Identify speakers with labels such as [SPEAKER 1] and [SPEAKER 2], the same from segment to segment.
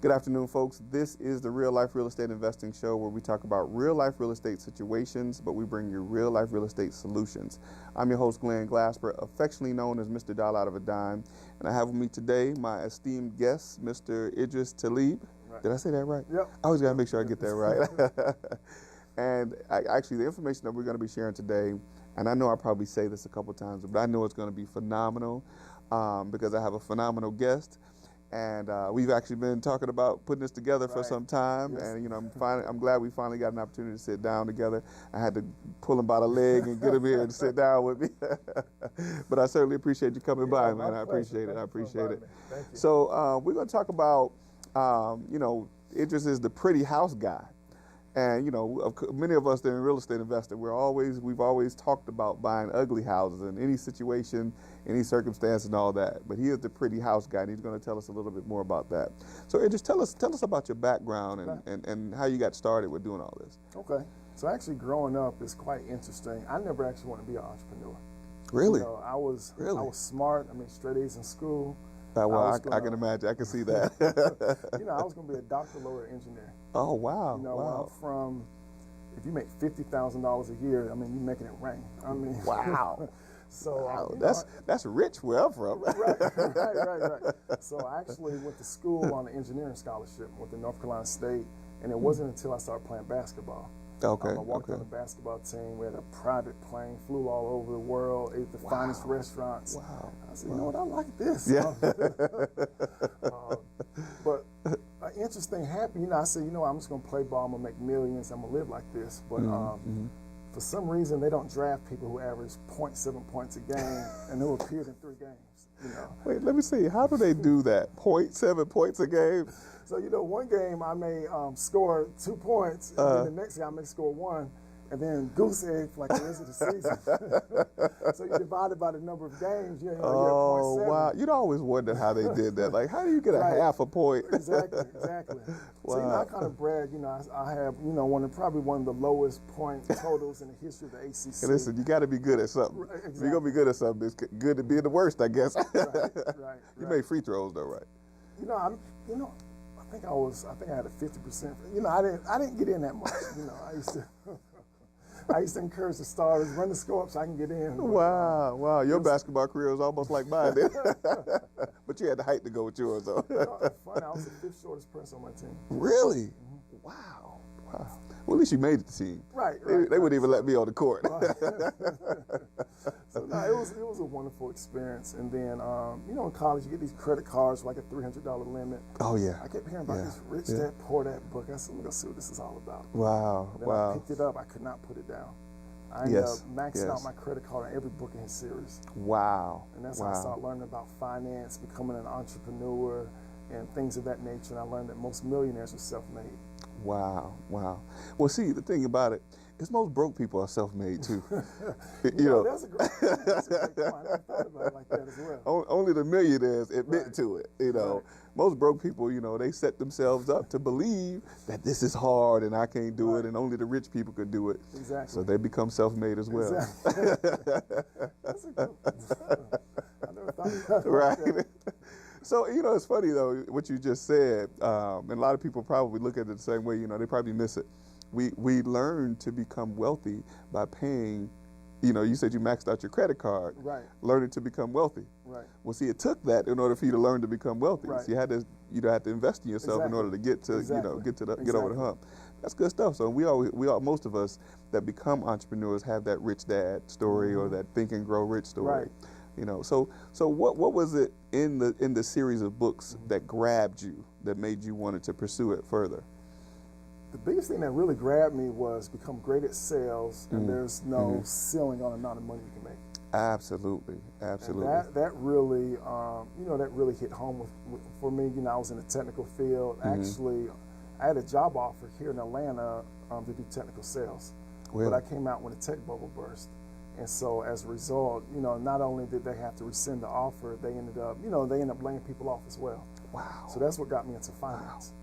[SPEAKER 1] Good afternoon, folks. This is the Real Life Real Estate Investing Show where we talk about real life real estate situations, but we bring you real life real estate solutions. I'm your host, Glen Glasper, affectionately known as Mr. Dollar Out of a Dime. And I have with me today my esteemed guest, Mr. Idris Talib.
[SPEAKER 2] Right.
[SPEAKER 1] Did I say that right?
[SPEAKER 2] Yep.
[SPEAKER 1] I always got to make sure I get that right. And actually, the information that we're going to be sharing today, and I know I probably say this a couple times, but I know it's going to be phenomenal because I have a phenomenal guest. And we've actually been talking about putting this together for some time,
[SPEAKER 2] yes.
[SPEAKER 1] and I'm glad we finally got an opportunity to sit down together. I had to pull him by the leg and get him here and sit down with me. But I certainly appreciate you coming by, man. I appreciate it. I appreciate it.
[SPEAKER 2] Thank you.
[SPEAKER 1] So we're going to talk about, Idris is the pretty house guy. And many of us that are in real estate investing, we've always talked about buying ugly houses in any situation, any circumstance, and all that. But he is the pretty house guy, and he's going to tell us a little bit more about that. So, just tell us about your background and how you got started with doing all this.
[SPEAKER 2] Okay. So actually, growing up is quite interesting. I never actually wanted to be an entrepreneur.
[SPEAKER 1] Really?
[SPEAKER 2] I was smart. I mean, straight A's in school.
[SPEAKER 1] I can imagine. I can see that.
[SPEAKER 2] I was going to be a doctor, lawyer, engineer.
[SPEAKER 1] Oh, wow.
[SPEAKER 2] Wow. I'm from, if you make $50,000 a year, I mean, you're making it rain. I mean,
[SPEAKER 1] wow.
[SPEAKER 2] So
[SPEAKER 1] wow. That's rich where I'm from.
[SPEAKER 2] Right. So I actually went to school on an engineering scholarship, went to North Carolina State, and it wasn't until I started playing basketball.
[SPEAKER 1] Okay.
[SPEAKER 2] I walked on the basketball team. We had a private plane, flew all over the world, ate the finest restaurants.
[SPEAKER 1] Wow.
[SPEAKER 2] I said, you know what, I like this.
[SPEAKER 1] Yeah.
[SPEAKER 2] But an interesting happened. I said, I'm just going to play ball. I'm going to make millions. I'm going to live like this. But for some reason, they don't draft people who average 0.7 points a game and who appeared in 3 games.
[SPEAKER 1] Wait, let me see. How do they do that? 0.7 points a game?
[SPEAKER 2] So, one game I may score 2 points, and then the next game I may score 1, and then goose egg for like the rest of the season. So you divide it by the number of games, you're at 0.7.
[SPEAKER 1] Wow. You'd always wonder how they did that. Like, how do you get a half a point?
[SPEAKER 2] Exactly.
[SPEAKER 1] Wow.
[SPEAKER 2] So, I kind of brag, I have, probably one of the lowest point totals in the history of the ACC.
[SPEAKER 1] And listen, you got to be good at something.
[SPEAKER 2] Right, exactly.
[SPEAKER 1] If you're going to be good at something, it's good to be the worst, I guess.
[SPEAKER 2] Right.
[SPEAKER 1] You made free throws, though, right?
[SPEAKER 2] I think I had a 50%. I didn't get in that much. I used to encourage the starters, run the score up so I can get in.
[SPEAKER 1] Wow. Your basketball career was almost like mine then. But you had the height to go with yours, though.
[SPEAKER 2] It's funny, I was the 5th shortest person on my team.
[SPEAKER 1] Really? Mm-hmm. Wow. Well, at least you made it to the team.
[SPEAKER 2] Right.
[SPEAKER 1] They wouldn't even let me on the court.
[SPEAKER 2] So no, it was a wonderful experience. And then, in college you get these credit cards with like a $300 limit.
[SPEAKER 1] Oh yeah.
[SPEAKER 2] I kept hearing about this Rich Dad Poor Dad book. I said, let me go see what this is all about.
[SPEAKER 1] Wow.
[SPEAKER 2] Then I picked it up. I could not put it down. I ended up maxing out my credit card on every book in his series.
[SPEAKER 1] Wow.
[SPEAKER 2] And that's how I started learning about finance, becoming an entrepreneur, and things of that nature. And I learned that most millionaires are self-made.
[SPEAKER 1] Wow. Well, see, the thing about it is most broke people are self-made too.
[SPEAKER 2] That's a great point. I thought about it like that as well.
[SPEAKER 1] Only the millionaires admit to it.
[SPEAKER 2] Right.
[SPEAKER 1] Most broke people, they set themselves up to believe that this is hard and I can't do it, and only the rich people could do it.
[SPEAKER 2] Exactly.
[SPEAKER 1] So they become self-made as well.
[SPEAKER 2] Exactly. That's a good one. I never thought about it.
[SPEAKER 1] Right.
[SPEAKER 2] Like that.
[SPEAKER 1] So, it's funny, though, what you just said, and a lot of people probably look at it the same way, they probably miss it. We learn to become wealthy by paying, you said you maxed out your credit card.
[SPEAKER 2] Right.
[SPEAKER 1] Learning to become wealthy.
[SPEAKER 2] Right.
[SPEAKER 1] Well, see, it took that in order for you to learn to become wealthy.
[SPEAKER 2] Right.
[SPEAKER 1] So you had to invest in yourself in order to get to, get over the hump. That's good stuff. So most of us that become entrepreneurs have that rich dad story or that think and grow rich story.
[SPEAKER 2] Right.
[SPEAKER 1] So what was it in the series of books that grabbed you, that made you wanted to pursue it further?
[SPEAKER 2] The biggest thing that really grabbed me was become great at sales, and there's no ceiling on the amount of money you can make.
[SPEAKER 1] Absolutely.
[SPEAKER 2] And that really, that really hit home for me. I was in the technical field. Actually, I had a job offer here in Atlanta to do technical sales, but I came out when the tech bubble burst. And so as a result, not only did they have to rescind the offer, they ended up laying people off as well.
[SPEAKER 1] Wow.
[SPEAKER 2] So that's what got me into finance.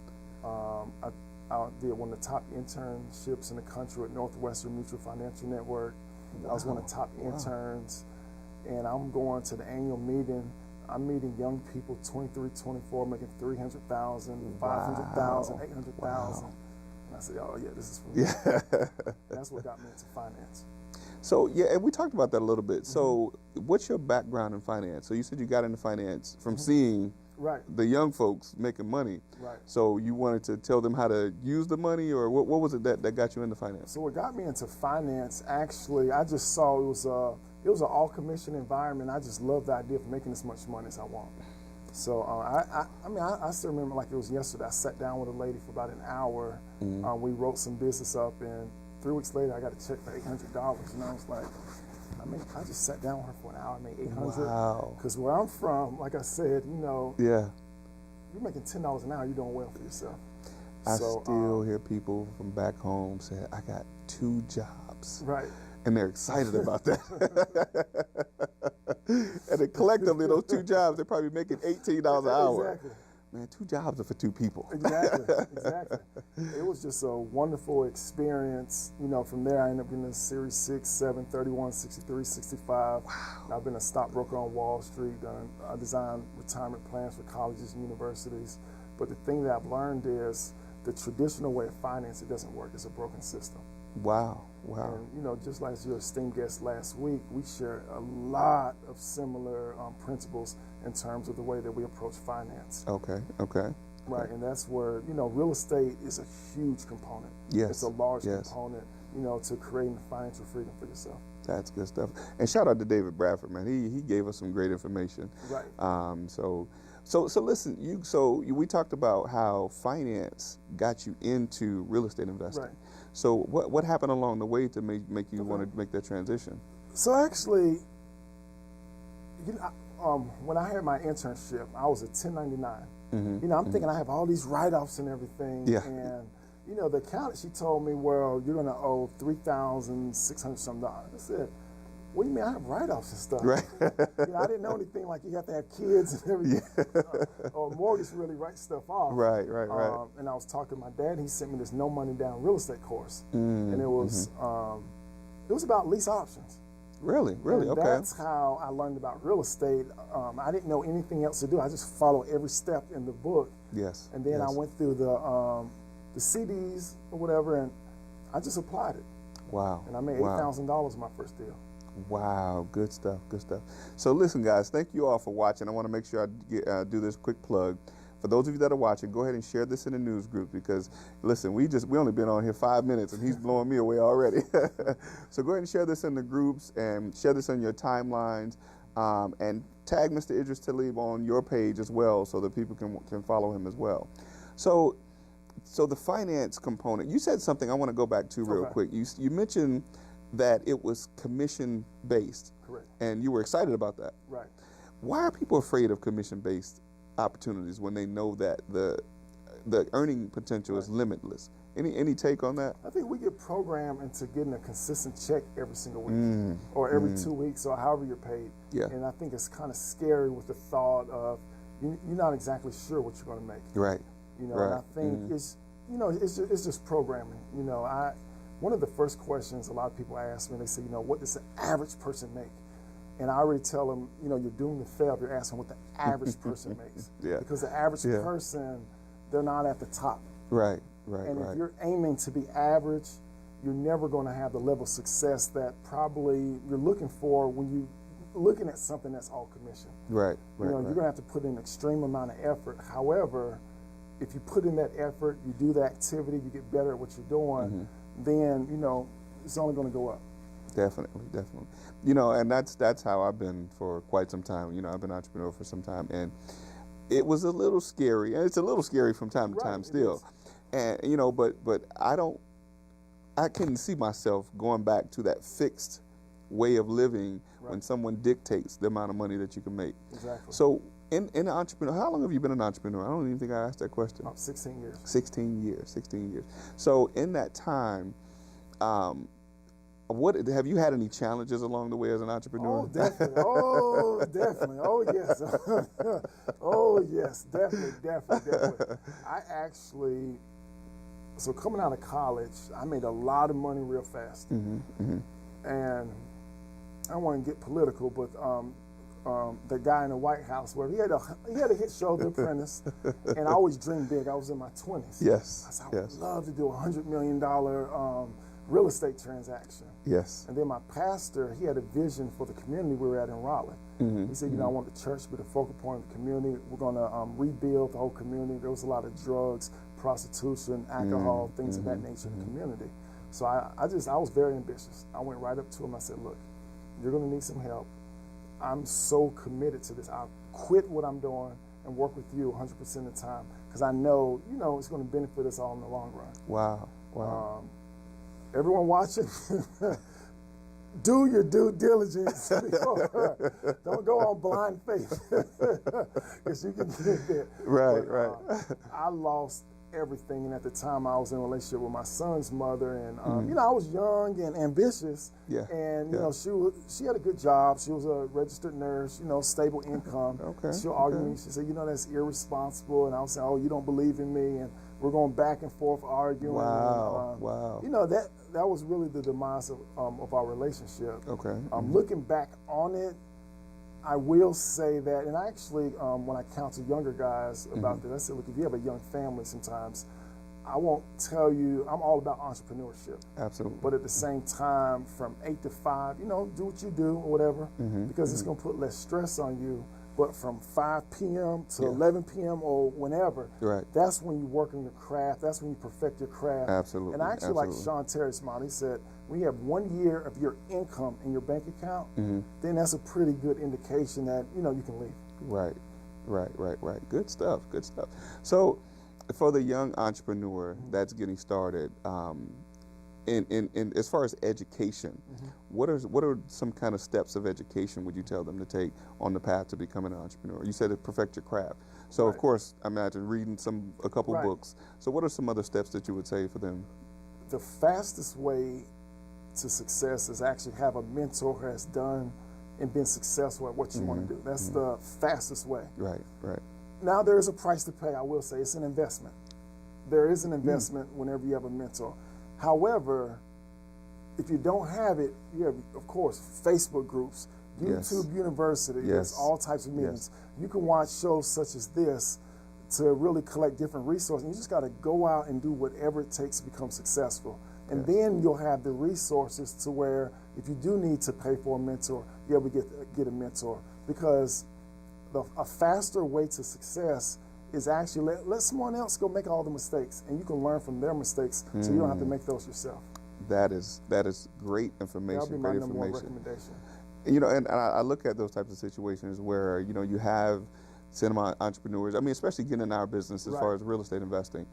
[SPEAKER 2] I did one of the top internships in the country at Northwestern Mutual Financial Network. I was one of the top interns, and I'm going to the annual meeting I'm meeting young people, 23, 24, making 300,000, 500,000, 800,000.
[SPEAKER 1] Wow.
[SPEAKER 2] And I said, oh yeah, this is for me.
[SPEAKER 1] Yeah.
[SPEAKER 2] That's what got me into finance.
[SPEAKER 1] So yeah, and we talked about that a little bit. So what's your background in finance? So you said you got into finance from seeing
[SPEAKER 2] Right.
[SPEAKER 1] the young folks making money.
[SPEAKER 2] Right.
[SPEAKER 1] So you wanted to tell them how to use the money, or what was it that got you into finance?
[SPEAKER 2] So what got me into finance, actually, I just saw it was an all-commission environment. I just loved the idea of making as much money as I want. So I still remember like it was yesterday. I sat down with a lady for about an hour. We wrote some business up, and 3 weeks later, I got a check for $800. And I was like, I just sat down with her for an hour. I made $800.
[SPEAKER 1] Wow.
[SPEAKER 2] Because where I'm from, like I said,
[SPEAKER 1] Yeah.
[SPEAKER 2] you're making $10 an hour. You're doing well for yourself.
[SPEAKER 1] I still hear people from back home say, I got 2 jobs.
[SPEAKER 2] Right.
[SPEAKER 1] And they're excited about that. And then collectively, those 2 jobs, they're probably making $18 an hour.
[SPEAKER 2] Exactly.
[SPEAKER 1] Man, 2 jobs are for 2 people.
[SPEAKER 2] Exactly. It was just a wonderful experience. From there, I ended up getting a Series 6, 7, 31, 63, 65. Wow. I've been a stockbroker on Wall Street. I designed retirement plans for colleges and universities. But the thing that I've learned is the traditional way of finance, it doesn't work. It's a broken system.
[SPEAKER 1] Wow. Wow.
[SPEAKER 2] And, just like your esteemed guest last week, we share a lot of similar principles in terms of the way that we approach finance.
[SPEAKER 1] Okay.
[SPEAKER 2] Right, and that's where, real estate is a huge component.
[SPEAKER 1] Yes.
[SPEAKER 2] It's a large component, to creating financial freedom for yourself.
[SPEAKER 1] That's good stuff. And shout out to David Bradford, man. He gave us some great information.
[SPEAKER 2] Right.
[SPEAKER 1] So listen, we talked about how finance got you into real estate investing.
[SPEAKER 2] Right.
[SPEAKER 1] So what happened along the way to make you want to make that transition?
[SPEAKER 2] So actually, when I had my internship, I was a 1099. I'm thinking I have all these write-offs and everything.
[SPEAKER 1] Yeah.
[SPEAKER 2] And, the accountant, she told me, well, you're going to owe $3,600 some dollars. I said, what do you mean I have write-offs and stuff?
[SPEAKER 1] Right.
[SPEAKER 2] I didn't know anything like you have to have kids and everything. Or mortgage really writes stuff off.
[SPEAKER 1] Right.
[SPEAKER 2] And I was talking to my dad. He sent me this no money down real estate course. And it was about lease options.
[SPEAKER 1] Really?
[SPEAKER 2] And
[SPEAKER 1] Okay.
[SPEAKER 2] That's how I learned about real estate. I didn't know anything else to do. I just followed every step in the book.
[SPEAKER 1] Yes.
[SPEAKER 2] And then I went through the CDs or whatever, and I just applied it.
[SPEAKER 1] Wow.
[SPEAKER 2] And I made $8,000 my first deal.
[SPEAKER 1] Wow, good stuff. So listen, guys, thank you all for watching. I want to make sure I do this quick plug. For those of you that are watching, go ahead and share this in the news group because, listen, we only been on here 5 minutes and he's blowing me away already. So go ahead and share this in the groups and share this on your timelines and tag Mr. Idris Talib on your page as well so that people can follow him as well. So the finance component, you said something I want to go back to real quick. You mentioned that it was commission-based.
[SPEAKER 2] Correct.
[SPEAKER 1] And you were excited about that.
[SPEAKER 2] Right.
[SPEAKER 1] Why are people afraid of commission-based opportunities when they know that the earning potential is limitless? Any take on that?
[SPEAKER 2] I think we get programmed into getting a consistent check every single week or every 2 weeks or however you're paid. Yeah. And I think it's kind of scary with the thought of you're not exactly sure what you're going to make.
[SPEAKER 1] Right.
[SPEAKER 2] And I think it's just programming. One of the first questions a lot of people ask me, they say, what does the average person make? And I already tell them, you're doomed to fail if you're asking what the average person makes.
[SPEAKER 1] Yeah.
[SPEAKER 2] Because the average person, they're not at the top.
[SPEAKER 1] Right.
[SPEAKER 2] And if you're aiming to be average, you're never going to have the level of success that probably you're looking for when you're looking at something that's all commission.
[SPEAKER 1] Right.
[SPEAKER 2] You're going to have to put in an extreme amount of effort. However, if you put in that effort, you do the activity, you get better at what you're doing, then, it's only going to go up.
[SPEAKER 1] Definitely. And that's how I've been for quite some time. I've been an entrepreneur for some time, and it was a little scary, and it's a little scary from time to time still. And but I couldn't see myself going back to that fixed way of living when someone dictates the amount of money that you can make.
[SPEAKER 2] Exactly.
[SPEAKER 1] So in an entrepreneur, how long have you been an entrepreneur? I don't even think I asked that question.
[SPEAKER 2] About 16 years.
[SPEAKER 1] 16 years. So in that time, what have you had any challenges along the way as an entrepreneur?
[SPEAKER 2] Oh, definitely. Oh, yes. Oh, yes. Definitely. So coming out of college, I made a lot of money real fast. And I don't want to get political, but the guy in the White House, where he had a hit show, The Apprentice, and I always dreamed big. I was in my 20s.
[SPEAKER 1] Yes.
[SPEAKER 2] I said I would love to do a $100 million real estate transaction.
[SPEAKER 1] Yes.
[SPEAKER 2] And then my pastor, he had a vision for the community we were at in Raleigh. He said, I want the church to be the focal point of the community. We're going to rebuild the whole community. There was a lot of drugs, prostitution, alcohol, things of that nature in the community. So I was very ambitious. I went right up to him. I said, look, you're going to need some help. I'm so committed to this. I'll quit what I'm doing and work with you 100% of the time because I know, it's going to benefit us all in the long run.
[SPEAKER 1] Wow. Wow.
[SPEAKER 2] Everyone watching, do your due diligence before. Don't go on blind faith because you can get there.
[SPEAKER 1] Right,
[SPEAKER 2] but,
[SPEAKER 1] right.
[SPEAKER 2] I lost everything, and at the time I was in a relationship with my son's mother, and I was young and ambitious, and she had a good job. She was a registered nurse, stable income.
[SPEAKER 1] Okay.
[SPEAKER 2] She'll argue me. She said, that's irresponsible, and I was saying, oh, you don't believe in me, and we're going back and forth arguing.
[SPEAKER 1] Wow,
[SPEAKER 2] and,
[SPEAKER 1] wow.
[SPEAKER 2] That was really the demise of our relationship.
[SPEAKER 1] Okay.
[SPEAKER 2] Looking back on it, I will say that, and I actually, when I counsel younger guys about this, I said, look, if you have a young family sometimes, I won't tell you, I'm all about entrepreneurship.
[SPEAKER 1] Absolutely.
[SPEAKER 2] But at the same time, from 8 to 5, do what you do or whatever, because it's going to put less stress on you. But from 5 p.m. to 11 p.m. or whenever, that's when you work on your craft. That's when you perfect your craft.
[SPEAKER 1] Absolutely.
[SPEAKER 2] And I actually like Sean Terry's model. He said, when you have 1 year of your income in your bank account, then that's a pretty good indication that, you can leave.
[SPEAKER 1] Right. Good stuff. So for the young entrepreneur that's getting started, in as far as education, what are some kind of steps of education would you tell them to take on the path to becoming an entrepreneur? You said to perfect your craft. So of course, I imagine reading a couple books. So what are some other steps that you would say for them?
[SPEAKER 2] The fastest way to success is actually have a mentor who has done and been successful at what you want to do. That's the fastest way. Right. Now there is a price to pay. I will say it's an investment. There is an investment whenever you have a mentor. However, if you don't have it, you have, of course, Facebook groups, YouTube University, there's all types of meetings. You can watch shows such as this to really collect different resources. You just got to go out and do whatever it takes to become successful. And then you'll have the resources to where if you do need to pay for a mentor, you'll be able to get a mentor. Because a faster way to success is actually let someone else go make all the mistakes, and you can learn from their mistakes, so you don't have to make those yourself.
[SPEAKER 1] That is great information.
[SPEAKER 2] That'll be my number one recommendation.
[SPEAKER 1] And I look at those types of situations where you have cinema entrepreneurs. I mean, especially getting in our business as far as real estate investing.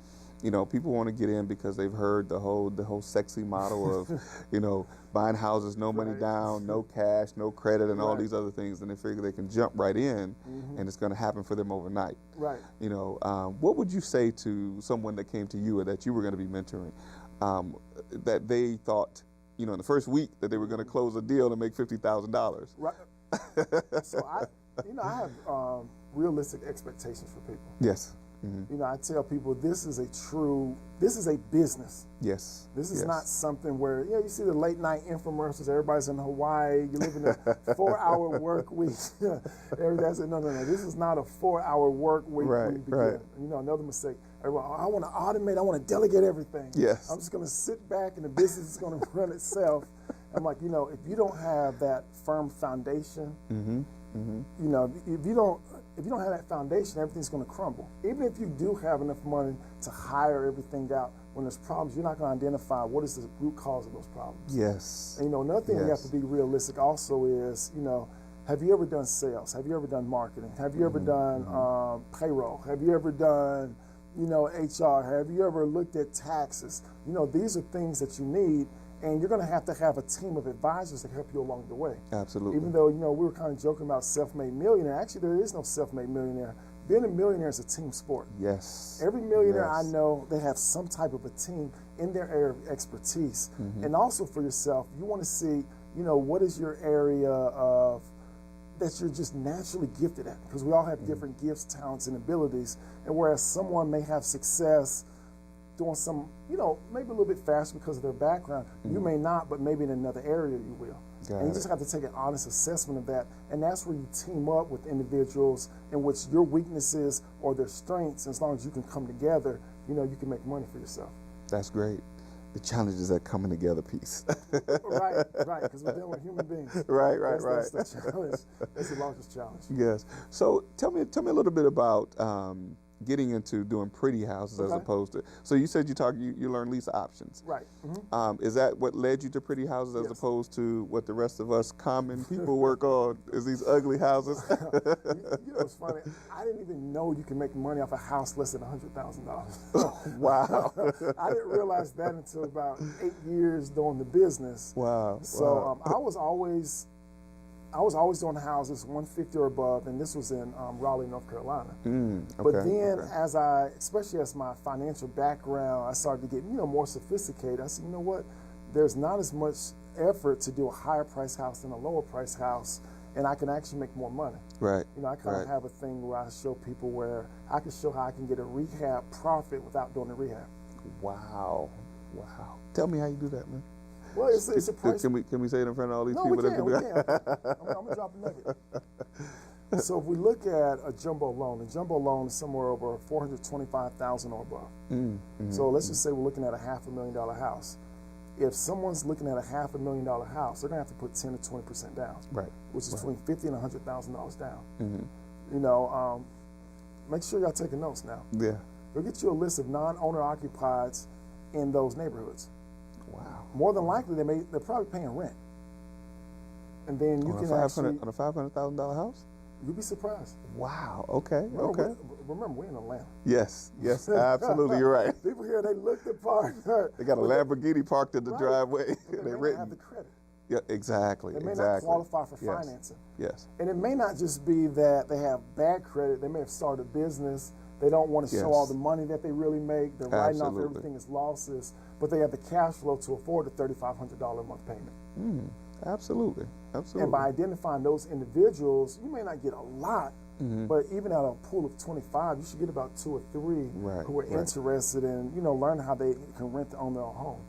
[SPEAKER 1] People want to get in because they've heard the whole sexy model of buying houses, no money down, no cash, no credit, and all these other things, and they figure they can jump right in, and it's going to happen for them overnight. Right. What would you say to someone that came to you or that you were going to be mentoring, that they thought, in the first week that they were going to close a deal and make $50,000? Right.
[SPEAKER 2] So I have realistic expectations for people.
[SPEAKER 1] Yes.
[SPEAKER 2] I tell people this is a business.
[SPEAKER 1] Yes.
[SPEAKER 2] This is not something where, you see the late night infomercials, everybody's in Hawaii, you live in a 4-hour work week. Everybody's saying, no. This is not a 4-hour work week when you begin. Another mistake. Everyone, I want to automate, I want to delegate everything. Yes. I'm just going to sit back and the business is going to run itself. I'm like, if you don't have that firm foundation, if you don't have that foundation, everything's going to crumble. Even if you do have enough money to hire everything out, when there's problems, you're not going to identify what is the root cause of those problems. Yes. And another thing we have to be realistic also is, have you ever done sales? Have you ever done marketing? Have you ever done payroll? Have you ever done, HR? Have you ever looked at taxes? These are things that you need. And you're going to have a team of advisors to help you along the way. Absolutely. Even though, we were kind of joking about self-made millionaire. Actually, there is no self-made millionaire. Being a millionaire is a team sport. Yes. Every millionaire I know, they have some type of a team in their area of expertise. And also for yourself, you want to see, what is your area of that you're just naturally gifted at? Because we all have different gifts, talents, and abilities. And whereas someone may have success doing some, maybe a little bit faster because of their background. You may not, but maybe in another area you will. And you just have to take an honest assessment of that. And that's where you team up with individuals in which your weaknesses or their strengths, as long as you can come together, you can make money for yourself.
[SPEAKER 1] That's great. The challenge is that coming together piece.
[SPEAKER 2] Right, because we're dealing with human beings.
[SPEAKER 1] Right.
[SPEAKER 2] That's the challenge. That's the largest challenge.
[SPEAKER 1] Yes. So tell me a little bit about getting into doing pretty houses as opposed to. So you said you learned lease options.
[SPEAKER 2] Right.
[SPEAKER 1] Is that what led you to pretty houses as opposed to what the rest of us common people work on? Is these ugly houses?
[SPEAKER 2] It's funny. I didn't even know you can make money off a house less than $100,000.
[SPEAKER 1] Wow.
[SPEAKER 2] I didn't realize that until about 8 years doing the business.
[SPEAKER 1] Wow.
[SPEAKER 2] So I was always doing houses 150 or above, and this was in Raleigh, North Carolina. But then, especially as my financial background, I started to get more sophisticated. I said, you know what? There's not as much effort to do a higher price house than a lower price house, and I can actually make more money.
[SPEAKER 1] Right.
[SPEAKER 2] I kind of have a thing where I show people where I can show how I can get a rehab profit without doing the rehab.
[SPEAKER 1] Wow. Tell me how you do that, man.
[SPEAKER 2] Well, it's a price.
[SPEAKER 1] Can we say it in front of all these
[SPEAKER 2] No,
[SPEAKER 1] people?
[SPEAKER 2] we can. I'm going to drop a nugget. So if we look at a jumbo loan is somewhere over $425,000 or above. So let's just say we're looking at a $500,000 house. If someone's looking at a $500,000 house, they're going to have to put 10 to 20% down,
[SPEAKER 1] right?
[SPEAKER 2] Which is between $50,000 and $100,000 down. Make sure y'all taking notes now.
[SPEAKER 1] Yeah.
[SPEAKER 2] Go get you a list of non-owner occupieds in those neighborhoods.
[SPEAKER 1] Wow.
[SPEAKER 2] More than likely, they're probably paying rent. And then you can actually
[SPEAKER 1] on a $500,000 house.
[SPEAKER 2] You'll be surprised.
[SPEAKER 1] Wow. Okay.
[SPEAKER 2] Remember, we're in Atlanta.
[SPEAKER 1] Yes. Absolutely. You're right.
[SPEAKER 2] People here, they look the part.
[SPEAKER 1] They got a Lamborghini parked in the driveway.
[SPEAKER 2] They may not have the credit.
[SPEAKER 1] Yeah, exactly.
[SPEAKER 2] They may not qualify for financing.
[SPEAKER 1] Yes.
[SPEAKER 2] And it may not just be that they have bad credit. They may have started a business. They don't want to show all the money that they really make. They're writing off everything as losses, but they have the cash flow to afford a $3,500 a month payment.
[SPEAKER 1] Absolutely.
[SPEAKER 2] And by identifying those individuals, you may not get a lot, but even out of a pool of 25, you should get about 2 or 3 who are interested in, learning how they can rent on their own home.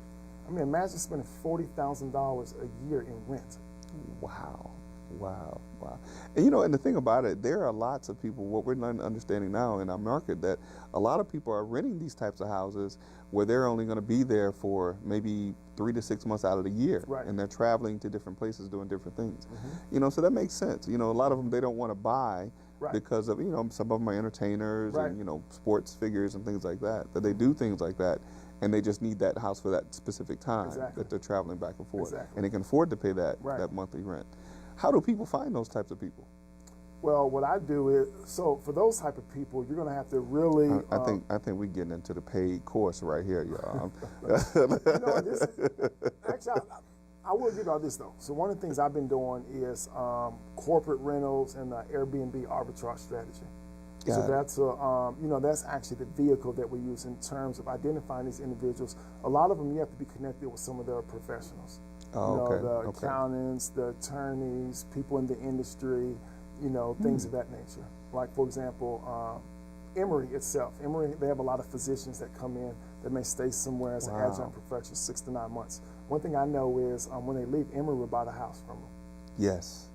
[SPEAKER 2] I mean, imagine spending $40,000 a year in rent.
[SPEAKER 1] Wow. And the thing about it, there are lots of people, what we're understanding now in our market, that a lot of people are renting these types of houses where they're only going to be there for maybe 3 to 6 months out of the year.
[SPEAKER 2] Right.
[SPEAKER 1] And they're traveling to different places doing different things. So that makes sense. A lot of them, they don't want to buy because of, some of them are entertainers and, sports figures and things like that they do things like that. And they just need that house for that specific time that they're traveling back and forth. And they can afford to pay that monthly rent. How do people find those types of people?
[SPEAKER 2] Well, what I do is, so for those type of people, you're going to have to really.
[SPEAKER 1] I think we're getting into the paid course right here, y'all.
[SPEAKER 2] Actually, I will give y'all this though. So one of the things I've been doing is corporate rentals and the Airbnb arbitrage strategy. So that's actually the vehicle that we use in terms of identifying these individuals. A lot of them, you have to be connected with some of their professionals. The accountants, the attorneys, people in the industry, things of that nature. Like, for example, Emory itself. Emory, they have a lot of physicians that come in that may stay somewhere as an adjunct professor 6 to 9 months. One thing I know is when they leave, Emory will buy the house from them.
[SPEAKER 1] Yes.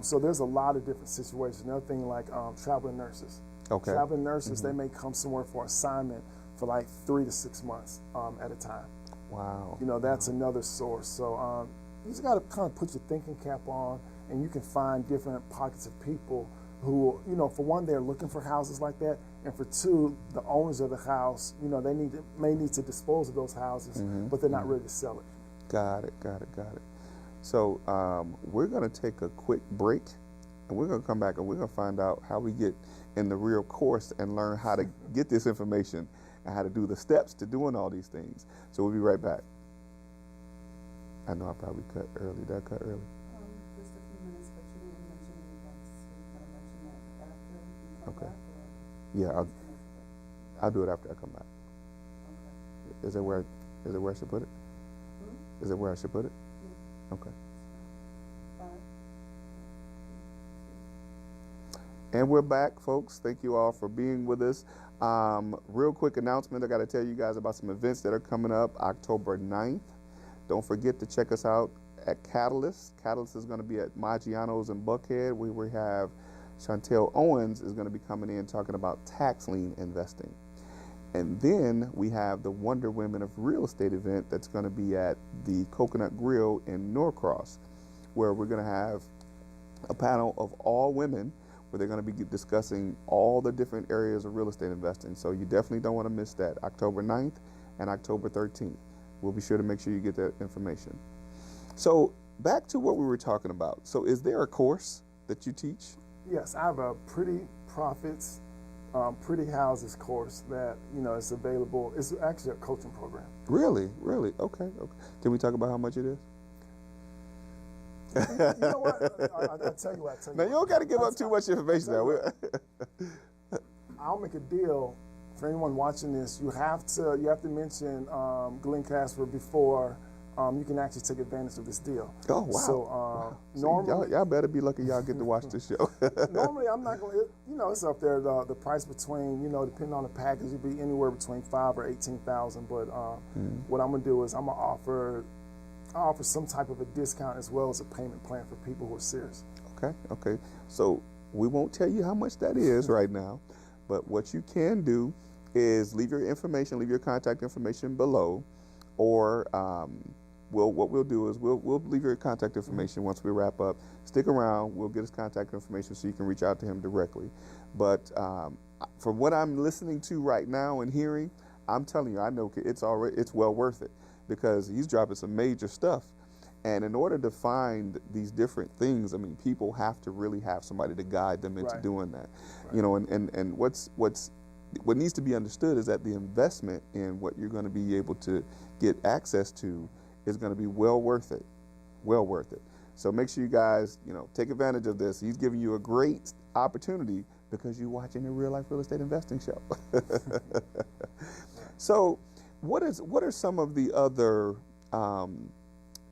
[SPEAKER 2] So there's a lot of different situations. Another thing like traveling nurses. Traveling nurses, they may come somewhere for assignment for like 3 to 6 months at a time.
[SPEAKER 1] Wow.
[SPEAKER 2] That's another source. So you just got to kind of put your thinking cap on, and you can find different pockets of people who, for one, they're looking for houses like that, and for two, the owners of the house, they may need to dispose of those houses, but they're not ready to sell it.
[SPEAKER 1] Got it. So we're going to take a quick break, and we're going to come back and we're going to find out how we get in the real course and learn how to get this information and how to do the steps to doing all these things. So we'll be right back. I know I probably cut early. Did I cut early?
[SPEAKER 3] Just a few minutes, but you didn't mention anything else. So you kind of mentioned that after you come back? Or
[SPEAKER 1] Yeah, I'll do it after I come back.
[SPEAKER 3] Okay.
[SPEAKER 1] Is it where I should put it? Is it where I should put it?
[SPEAKER 3] Yeah.
[SPEAKER 1] Okay.
[SPEAKER 3] 5.
[SPEAKER 1] And we're back, folks. Thank you all for being with us. Real quick announcement, I got to tell you guys about some events that are coming up October 9th. Don't forget to check us out at Catalyst. Catalyst is going to be at Maggiano's in Buckhead, where we have Chantel Owens is going to be coming in talking about tax lien investing. And then we have the Wonder Women of Real Estate event that's going to be at the Coconut Grill in Norcross, where we're going to have a panel of all women where they're going to be discussing all the different areas of real estate investing. So you definitely don't want to miss that, October 9th and October 13th. We'll be sure to make sure you get that information. So back to what we were talking about. So is there a course that you teach?
[SPEAKER 2] Yes, I have a Pretty Profits, Pretty Houses course that, is available. It's actually a coaching program.
[SPEAKER 1] Really? Okay. Can we talk about how much it is?
[SPEAKER 2] You know what? I'll tell you what.
[SPEAKER 1] Now, you don't got to give up too much information now.
[SPEAKER 2] I'll make a deal for anyone watching this. You have to mention Glen Glasper before you can actually take advantage of this deal.
[SPEAKER 1] Oh, wow.
[SPEAKER 2] So
[SPEAKER 1] normally, y'all better be lucky y'all get to watch this show.
[SPEAKER 2] Normally, I'm not going to, it's up there. The price between, depending on the package, it'd be anywhere between $5,000 or $18,000. But what I'm going to do is I'm going to offer some type of a discount as well as a payment plan for people who are serious.
[SPEAKER 1] Okay. So we won't tell you how much that is right now, but what you can do is leave your information, leave your contact information below, or what we'll do is we'll leave your contact information once we wrap up. Stick around, we'll get his contact information so you can reach out to him directly. But from what I'm listening to right now and hearing, I'm telling you, I know it's well worth it, because he's dropping some major stuff. And in order to find these different things, I mean, people have to really have somebody to guide them into doing that. Right. And what needs to be understood is that the investment in what you're going to be able to get access to is going to be well worth it. So make sure you guys, take advantage of this. He's giving you a great opportunity because you're watching a real life real estate investing show. So what are some of the other,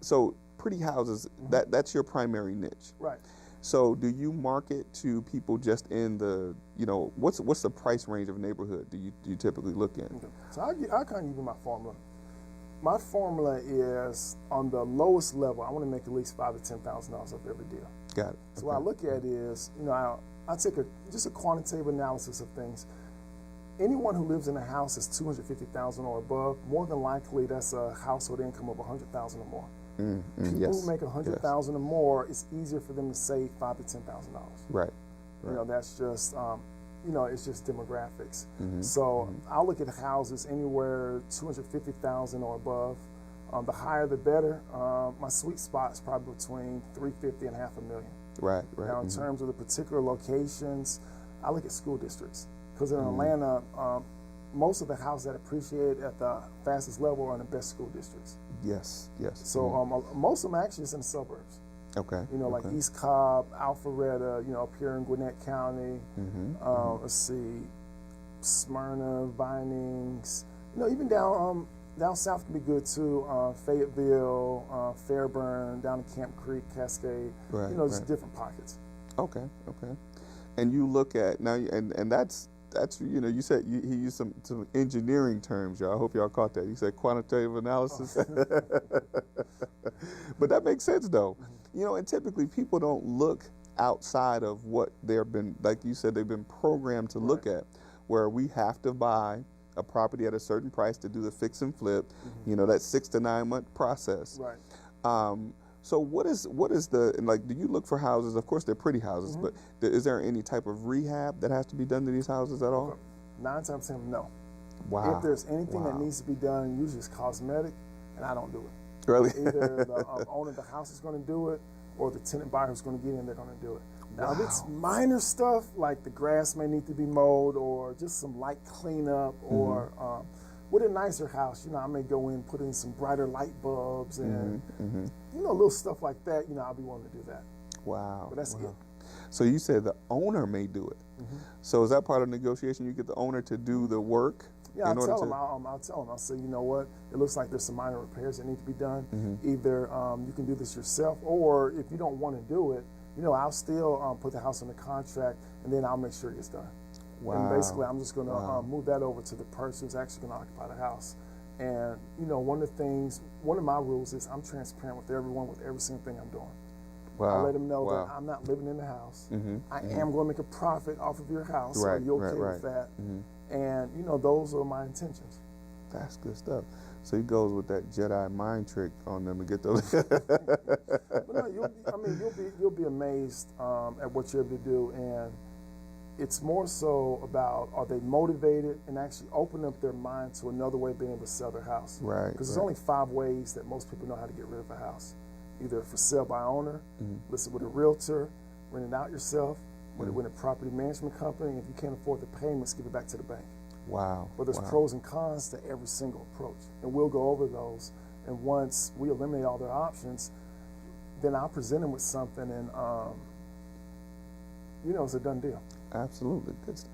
[SPEAKER 1] so Pretty Houses, that's your primary niche.
[SPEAKER 2] Right.
[SPEAKER 1] So do you market to people just in the, what's the price range of neighborhood do you typically look in?
[SPEAKER 2] Okay. So I'll kind of give you my formula. My formula is on the lowest level, I want to make at least $5,000 to $10,000 off every deal.
[SPEAKER 1] Got it.
[SPEAKER 2] So what I look at is, I take just a quantitative analysis of things. Anyone who lives in a house is $250,000 or above, more than likely that's a household income of $100,000 or more. People who make $100,000 or more, it's easier for them to save $5,000 to $10,000.
[SPEAKER 1] Right.
[SPEAKER 2] That's just it's just demographics. So I'll look at houses anywhere $250,000 or above. The higher the better. My sweet spot is probably between $350,000 and $500,000.
[SPEAKER 1] Right.
[SPEAKER 2] Now, in terms of the particular locations, I look at school districts, because in Atlanta, most of the houses that appreciate at the fastest level are in the best school districts.
[SPEAKER 1] Yes.
[SPEAKER 2] So most of them actually is in the suburbs.
[SPEAKER 1] Okay.
[SPEAKER 2] Like East Cobb, Alpharetta, up here in Gwinnett County. Let's see, Smyrna, Vinings. Even down south can be good too. Fayetteville, Fairburn, down in Camp Creek, Cascade. Just different pockets.
[SPEAKER 1] Okay. And you look at now, and that's you said he used some engineering terms, y'all. I hope y'all caught that. He said quantitative analysis. But that makes sense though. And typically people don't look outside of what like you said, they've been programmed to look at, where we have to buy a property at a certain price to do the fix and flip, that 6 to 9 month process.
[SPEAKER 2] Right.
[SPEAKER 1] So what is do you look for houses? Of course, they're pretty houses, but is there any type of rehab that has to be done to these houses at all?
[SPEAKER 2] 9 times out of 10, no.
[SPEAKER 1] Wow.
[SPEAKER 2] If there's anything that needs to be done, usually it's cosmetic, and I don't do it.
[SPEAKER 1] Really?
[SPEAKER 2] Either the owner of the house is going to do it, or the tenant buyer who's going to get in, they're going to do it. Now, if it's minor stuff, like the grass may need to be mowed, or just some light cleanup, or with a nicer house, I may go in, put in some brighter light bulbs, and little stuff like that. I'll be willing to do that.
[SPEAKER 1] Wow.
[SPEAKER 2] But that's it.
[SPEAKER 1] So you said the owner may do it. So is that part of the negotiation? You get the owner to do the work?
[SPEAKER 2] Yeah, I'll tell them. I'll say, you know what? It looks like there's some minor repairs that need to be done. Either you can do this yourself, or if you don't want to do it, I'll still put the house under contract, and then I'll make sure it gets done.
[SPEAKER 1] Wow.
[SPEAKER 2] And basically, I'm just going to move that over to the person who's actually going to occupy the house. And one of my rules is I'm transparent with everyone with every single thing I'm doing.
[SPEAKER 1] Wow.
[SPEAKER 2] I let them know
[SPEAKER 1] Wow.
[SPEAKER 2] that I'm not living in the house. I
[SPEAKER 1] Mm-hmm.
[SPEAKER 2] am going to make a profit off of your house.
[SPEAKER 1] Right,
[SPEAKER 2] Are you okay
[SPEAKER 1] right,
[SPEAKER 2] with that?
[SPEAKER 1] Mm-hmm.
[SPEAKER 2] And those are my intentions.
[SPEAKER 1] That's good stuff. So he goes with that Jedi mind trick on them to get those.
[SPEAKER 2] But no, you'll be amazed at what you're able to do, and it's more so about, are they motivated and actually open up their mind to another way of being able to sell their house.
[SPEAKER 1] Right.
[SPEAKER 2] Because there's only 5 ways that most people know how to get rid of a house. Either for sale by owner, list it with a realtor, rent it out yourself, with a property management company, and if you can't afford the payments, give it back to the bank.
[SPEAKER 1] Wow.
[SPEAKER 2] But there's pros and cons to every single approach, and we'll go over those. And once we eliminate all their options, then I'll present them with something, and it's a done deal.
[SPEAKER 1] Absolutely. Good stuff.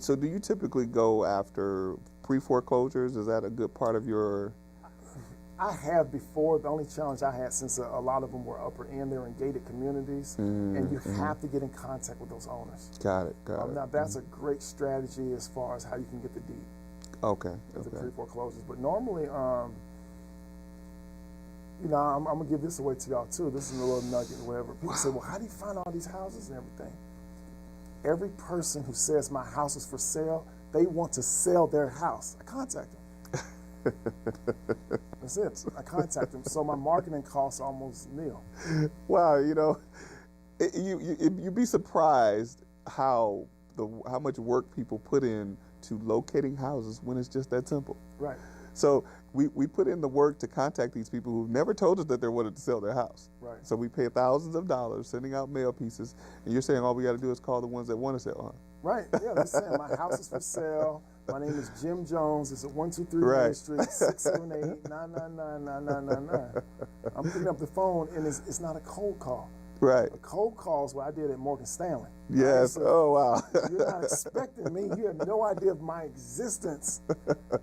[SPEAKER 1] So do you typically go after pre-foreclosures? Is that a good part of your?
[SPEAKER 2] I have before. The only challenge I had, since a lot of them were upper end, they're in gated communities, and you have to get in contact with those owners.
[SPEAKER 1] Got it.
[SPEAKER 2] Now that's a great strategy as far as how you can get the deed.
[SPEAKER 1] Okay.
[SPEAKER 2] With the pre-foreclosures. But normally, I'm gonna give this away to y'all too. This is a little nugget or whatever. People say, well, how do you find all these houses and everything? Every person who says my house is for sale, they want to sell their house. I contact them. That's it. I contact them. So my marketing costs almost nil.
[SPEAKER 1] Wow, you'd be surprised how much work people put in to locating houses when it's just that simple.
[SPEAKER 2] Right.
[SPEAKER 1] So we put in the work to contact these people who've never told us that they wanted to sell their house.
[SPEAKER 2] Right.
[SPEAKER 1] So we pay thousands of dollars sending out mail pieces, and you're saying all we got to do is call the ones that want to sell, huh?
[SPEAKER 2] Right. Yeah, they're saying my house is for sale. My name is Jim Jones. It's at 123
[SPEAKER 1] Right.
[SPEAKER 2] Main Street, 678-999-9999. I'm picking up the phone, and it's not a cold call.
[SPEAKER 1] Right.
[SPEAKER 2] A cold call is what I did at Morgan Stanley.
[SPEAKER 1] Yes.
[SPEAKER 2] So
[SPEAKER 1] oh, wow.
[SPEAKER 2] you're not expecting me. You have no idea of my existence. And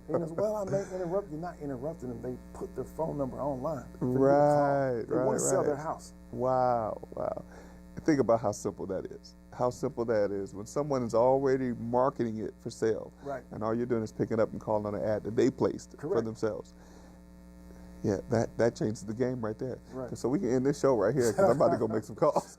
[SPEAKER 2] he goes, well, I may interrupt. You're not interrupting them. They put their phone number online.
[SPEAKER 1] Right.
[SPEAKER 2] They want to sell their house.
[SPEAKER 1] Wow. Think about how simple that is. How simple that is when someone is already marketing it for sale.
[SPEAKER 2] Right.
[SPEAKER 1] And all you're doing is picking up and calling on an ad that they placed for themselves. Yeah, that changes the game right there.
[SPEAKER 2] Right.
[SPEAKER 1] So we can end this show right here because I'm about to go make some calls.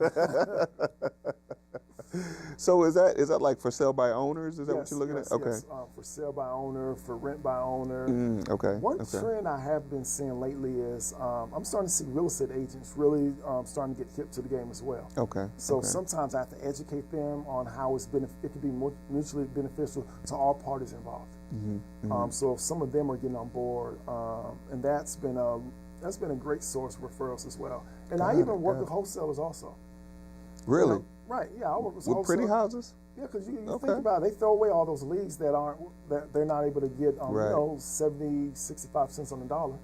[SPEAKER 1] So is that like for sale by owners? Is that what you're looking at? Okay.
[SPEAKER 2] Yes. For sale by owner, for rent by owner.
[SPEAKER 1] Okay.
[SPEAKER 2] One trend I have been seeing lately is I'm starting to see real estate agents really starting to get hip to the game as well.
[SPEAKER 1] Okay.
[SPEAKER 2] So sometimes I have to educate them on how it can be mutually beneficial to all parties involved. So some of them are getting on board, and that's been a great source of referrals as well. And I even work with wholesalers also.
[SPEAKER 1] Really?
[SPEAKER 2] Right. Yeah, I work with
[SPEAKER 1] wholesalers. Pretty houses?
[SPEAKER 2] Yeah, because you think about it, they throw away all those leads that they're not able to get 70, 65 cents on the dollar.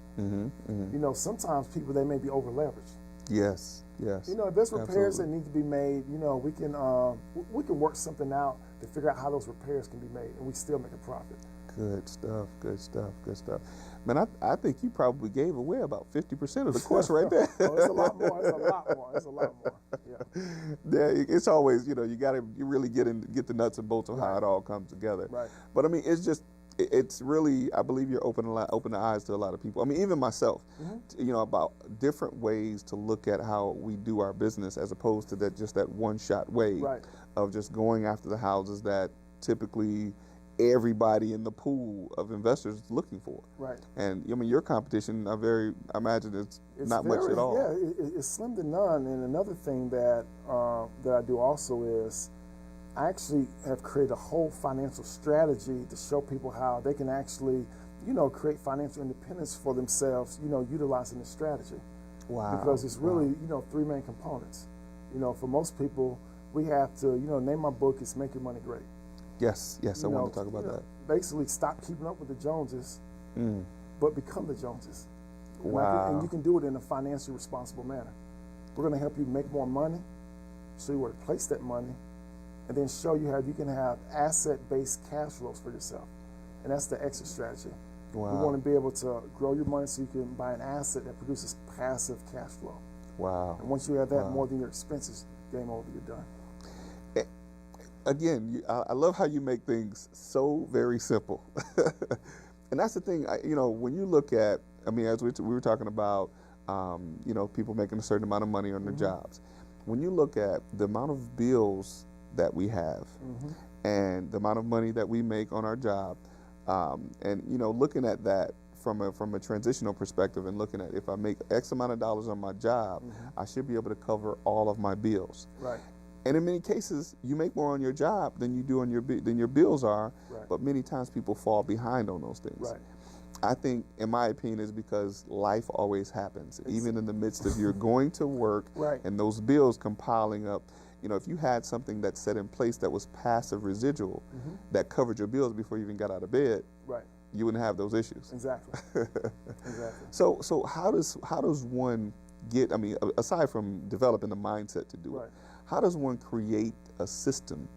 [SPEAKER 2] Sometimes people, they may be over leveraged.
[SPEAKER 1] Yes.
[SPEAKER 2] If there's repairs that need to be made, we can work something out to figure out how those repairs can be made, and we still make a profit.
[SPEAKER 1] Good stuff. Man, I think you probably gave away about 50% of the course right there.
[SPEAKER 2] Oh, it's a lot more. Yeah.
[SPEAKER 1] Yeah, it's always, you really get the nuts and bolts of how it all comes together.
[SPEAKER 2] Right.
[SPEAKER 1] But I mean, it's really, I believe you're open the eyes to a lot of people. I mean, even myself, about different ways to look at how we do our business as opposed to that one-shot way of just going after the houses that typically everybody in the pool of investors is looking for.
[SPEAKER 2] Right.
[SPEAKER 1] And I mean, your competition, I imagine it's not much at all.
[SPEAKER 2] Yeah, it's slim to none. And another thing that I do also is I actually have created a whole financial strategy to show people how they can actually, create financial independence for themselves, utilizing this strategy.
[SPEAKER 1] Wow.
[SPEAKER 2] Because it's really, 3 main components. For most people, we have to, name my book is Make Your Money Great.
[SPEAKER 1] Yes, I want to talk about that.
[SPEAKER 2] Basically, stop keeping up with the Joneses, but become the Joneses.
[SPEAKER 1] Wow.
[SPEAKER 2] And you can do it in a financially responsible manner. We're going to help you make more money, show you where to place that money, and then show you how you can have asset-based cash flows for yourself. And that's the exit strategy.
[SPEAKER 1] Wow.
[SPEAKER 2] You want to be able to grow your money so you can buy an asset that produces passive cash flow.
[SPEAKER 1] Wow.
[SPEAKER 2] And once you have that more than your expenses, game over, you're done.
[SPEAKER 1] Again, I love how you make things so very simple. And that's the thing, when you look at, as we were talking about, people making a certain amount of money on their jobs. When you look at the amount of bills that we have and the amount of money that we make on our job, and looking at that from a transitional perspective, and looking at, if I make X amount of dollars on my job, I should be able to cover all of my bills.
[SPEAKER 2] Right.
[SPEAKER 1] And in many cases, you make more on your job than you do on than your bills are.
[SPEAKER 2] Right.
[SPEAKER 1] But many times people fall behind on those things.
[SPEAKER 2] Right.
[SPEAKER 1] I think, in my opinion, is because life always happens, even in the midst of you're going to work
[SPEAKER 2] Right.
[SPEAKER 1] and those bills compiling up. If you had something that's set in place that was passive residual that covered your bills before you even got out of bed,
[SPEAKER 2] Right.
[SPEAKER 1] you wouldn't have those issues.
[SPEAKER 2] Exactly. Exactly.
[SPEAKER 1] So how does one get? Aside from developing the mindset to do
[SPEAKER 2] Right.
[SPEAKER 1] it, how does one create a system?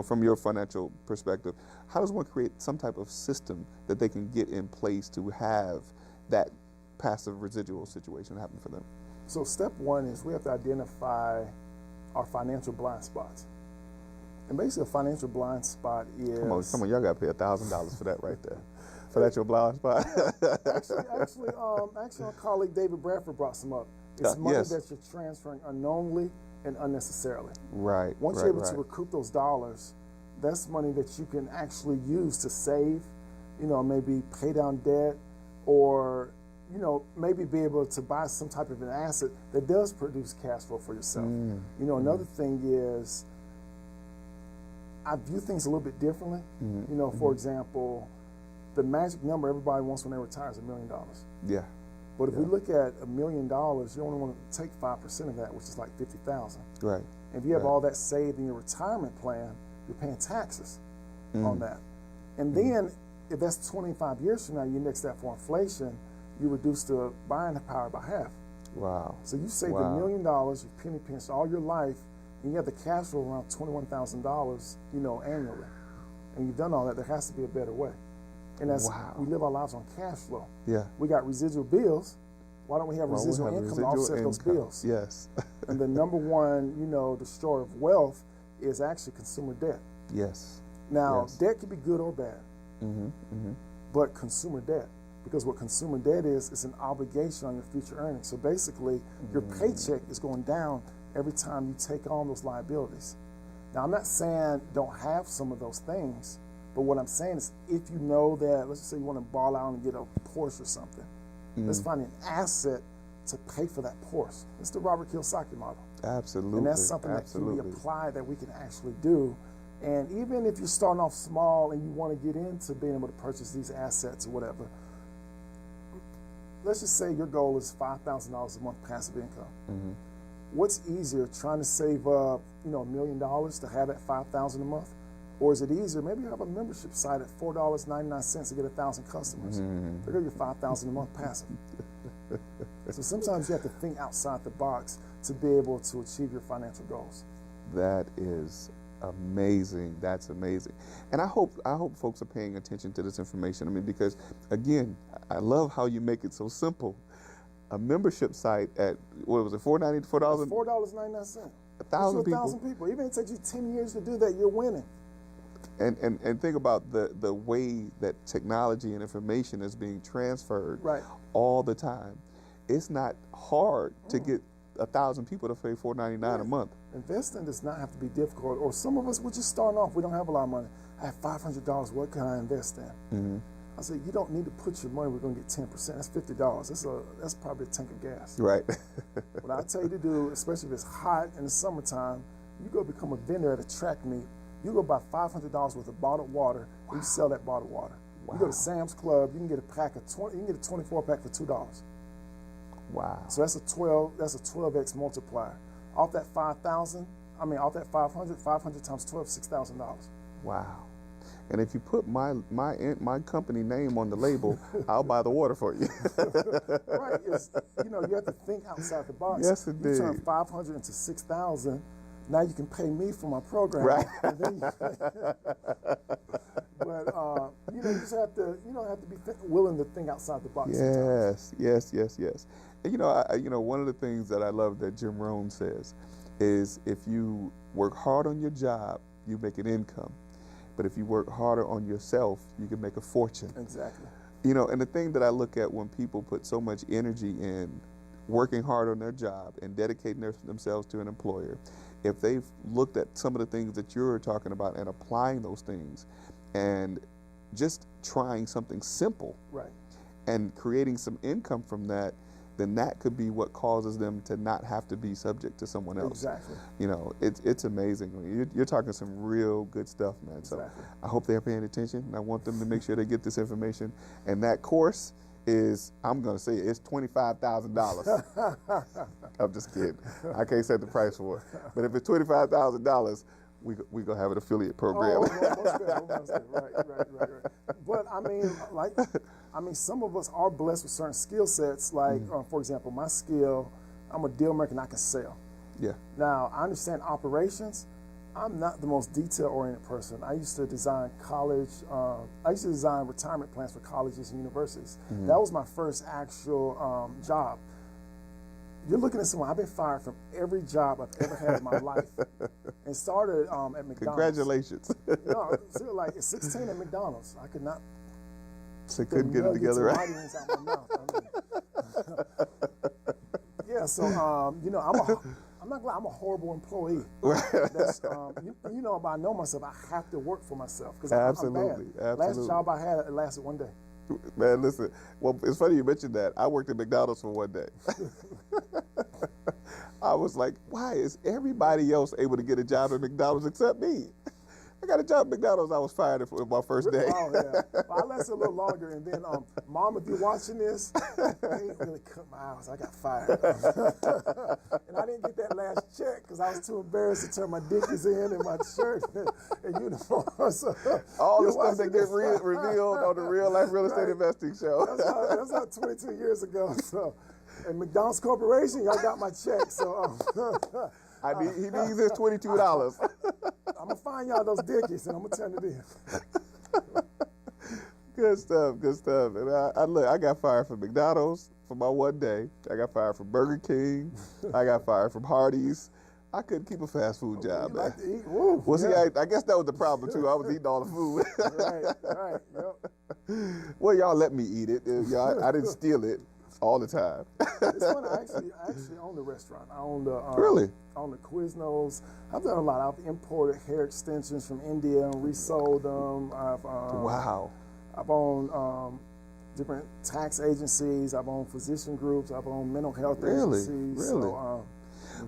[SPEAKER 1] From your financial perspective, how does one create some type of system that they can get in place to have that passive residual situation happen for them?
[SPEAKER 2] So step one is we have to identify our financial blind spots. And basically a financial blind spot is...
[SPEAKER 1] Come on, y'all got to pay $1,000 for that right there. For that your blind spot?
[SPEAKER 2] Actually, our colleague David Bradford brought some up. It's money
[SPEAKER 1] yes.
[SPEAKER 2] that you're transferring unknowingly and unnecessarily.
[SPEAKER 1] Right.
[SPEAKER 2] Once you're able to recoup those dollars, that's money that you can actually use to save, maybe pay down debt, or, maybe be able to buy some type of an asset that does produce cash flow for yourself. Another thing is, I view things a little bit differently. For example, the magic number everybody wants when they retire is $1 million.
[SPEAKER 1] Yeah.
[SPEAKER 2] But if we look at $1 million, you only want to take 5% of that, which is like $50,000.
[SPEAKER 1] Right.
[SPEAKER 2] If you have all that saved in your retirement plan, you're paying taxes on that. And then, if that's 25 years from now, you index that for inflation, you reduce the buying power by half.
[SPEAKER 1] Wow.
[SPEAKER 2] So you saved $1 million, you penny pinched all your life, and you have the cash flow around $21,000, annually. And you've done all that. There has to be a better way. And as we live our lives on cash flow, we got residual bills. Why don't we have residual income to offset those bills?
[SPEAKER 1] Yes.
[SPEAKER 2] And the number one, destroyer of wealth is actually consumer debt.
[SPEAKER 1] Yes.
[SPEAKER 2] Now, debt can be good or bad, but consumer debt, because what consumer debt is, it's an obligation on your future earnings. So basically, your paycheck is going down every time you take on those liabilities. Now, I'm not saying don't have some of those things, but what I'm saying is, if you know that, let's just say you want to ball out and get a Porsche or something, let's find an asset to pay for that Porsche. It's the Robert Kiyosaki model.
[SPEAKER 1] Absolutely.
[SPEAKER 2] And that's something that can be applied that we can actually do. And even if you're starting off small and you want to get into being able to purchase these assets or whatever, let's just say your goal is $5,000 a month passive income. What's easier, trying to save up, $1 million to have that $5,000 a month? Or is it easier, maybe you have a membership site at $4.99 to get 1,000 customers. There go your $5,000 a month passive. So sometimes you have to think outside the box to be able to achieve your financial goals.
[SPEAKER 1] That is amazing. That's amazing. And I hope folks are paying attention to this information. Because again, I love how you make it so simple. A membership site at, what was it, $4.99?
[SPEAKER 2] $4.99.
[SPEAKER 1] 1,000
[SPEAKER 2] people. Even if it takes you 10 years to do that, you're winning.
[SPEAKER 1] And think about the way that technology and information is being transferred all the time. It's not hard to get 1,000 people to pay $4.99 a month.
[SPEAKER 2] Investing does not have to be difficult. Or some of us, we're just starting off. We don't have a lot of money. I have $500. What can I invest in? I said, you don't need to put your money. We're going to get 10%. That's $50. That's probably a tank of gas.
[SPEAKER 1] Right.
[SPEAKER 2] What I tell you to do, especially if it's hot in the summertime, you go become a vendor at a track meet. You go buy $500 worth of bottled water, and you sell that bottled water. You go to Sam's Club, you can get a pack of 20. You can get a 24-pack for $2.
[SPEAKER 1] Wow.
[SPEAKER 2] So that's a 12x multiplier. Off that 5,000, off that 500 times 12, $6,000.
[SPEAKER 1] Wow. And if you put my company name on the label, I'll buy the water for you.
[SPEAKER 2] Right. You have to think outside the box.
[SPEAKER 1] Yes, indeed.
[SPEAKER 2] You turn 500 into 6,000. Now you can pay me for my program.
[SPEAKER 1] Right.
[SPEAKER 2] But you just have to be willing to think outside the box.
[SPEAKER 1] Yes. And one of the things that I love that Jim Rohn says is, if you work hard on your job, you make an income. But if you work harder on yourself, you can make a fortune.
[SPEAKER 2] Exactly.
[SPEAKER 1] You know, and the thing that I look at when people put so much energy in working hard on their job and dedicating themselves to an employer, if they've looked at some of the things that you're talking about and applying those things and just trying something simple
[SPEAKER 2] Right.
[SPEAKER 1] and creating some income from that, then that could be what causes them to not have to be subject to someone else.
[SPEAKER 2] Exactly.
[SPEAKER 1] You know, it's amazing. You're talking some real good stuff, man.
[SPEAKER 2] Exactly.
[SPEAKER 1] So I hope they're paying attention. And I want them to make sure they get this information. And that course is, I'm going to say it's $25,000. I'm just kidding. I can't set the price for it. But if it's $25,000, we going to have an affiliate program.
[SPEAKER 2] Almost there. Right. But I mean, some of us are blessed with certain skill sets. Like, for example, my skill, I'm a deal maker and I can sell.
[SPEAKER 1] Yeah.
[SPEAKER 2] Now, I understand operations. I'm not the most detail-oriented person. I used to design retirement plans for colleges and universities. That was my first actual job. You're looking at someone, I've been fired from every job I've ever had in my life. And started at McDonald's.
[SPEAKER 1] Congratulations.
[SPEAKER 2] No, so like at 16 at McDonald's, I could not.
[SPEAKER 1] So couldn't get it together, right?
[SPEAKER 2] Out my mouth. Yeah, so you know, I'm not glad I'm a horrible employee. That's, you know, but I know myself. I have to work for myself because I'm bad. Last job I had, it lasted one day.
[SPEAKER 1] Man, listen. Well, it's funny you mentioned that. I worked at McDonald's for one day. I was like, why is everybody else able to get a job at McDonald's except me? I got a job at McDonald's. I was fired for my first day.
[SPEAKER 2] Oh, yeah. Well, I lasted a little longer. And then, Mom, if you're watching this, they ain't really cut my hours. I got fired. And I didn't get that last check because I was too embarrassed to turn my dickies in and my shirt and uniform. So,
[SPEAKER 1] all the stuff that gets revealed on the Real Life Real Estate Investing Show.
[SPEAKER 2] That's not 22 years ago. So, and McDonald's Corporation, y'all got my check. So,
[SPEAKER 1] he needs his $22.
[SPEAKER 2] I'm gonna find y'all those dickies and I'm gonna turn it in.
[SPEAKER 1] Good stuff. And I got fired from McDonald's for my one day. I got fired from Burger King. I got fired from Hardee's. I couldn't keep a fast food job, man.
[SPEAKER 2] Like to eat. Woo,
[SPEAKER 1] well, see, I guess that was the problem too. I was eating all the food.
[SPEAKER 2] Right. Yep.
[SPEAKER 1] Well, y'all let me eat it. I didn't steal it all the time.
[SPEAKER 2] It's funny. I actually own the restaurant. I own the
[SPEAKER 1] really.
[SPEAKER 2] I own the Quiznos. I've done a lot. I've imported hair extensions from India and resold them.
[SPEAKER 1] Wow.
[SPEAKER 2] I've owned different tax agencies. I've owned physician groups. I've owned mental health agencies.
[SPEAKER 1] Really?
[SPEAKER 2] So,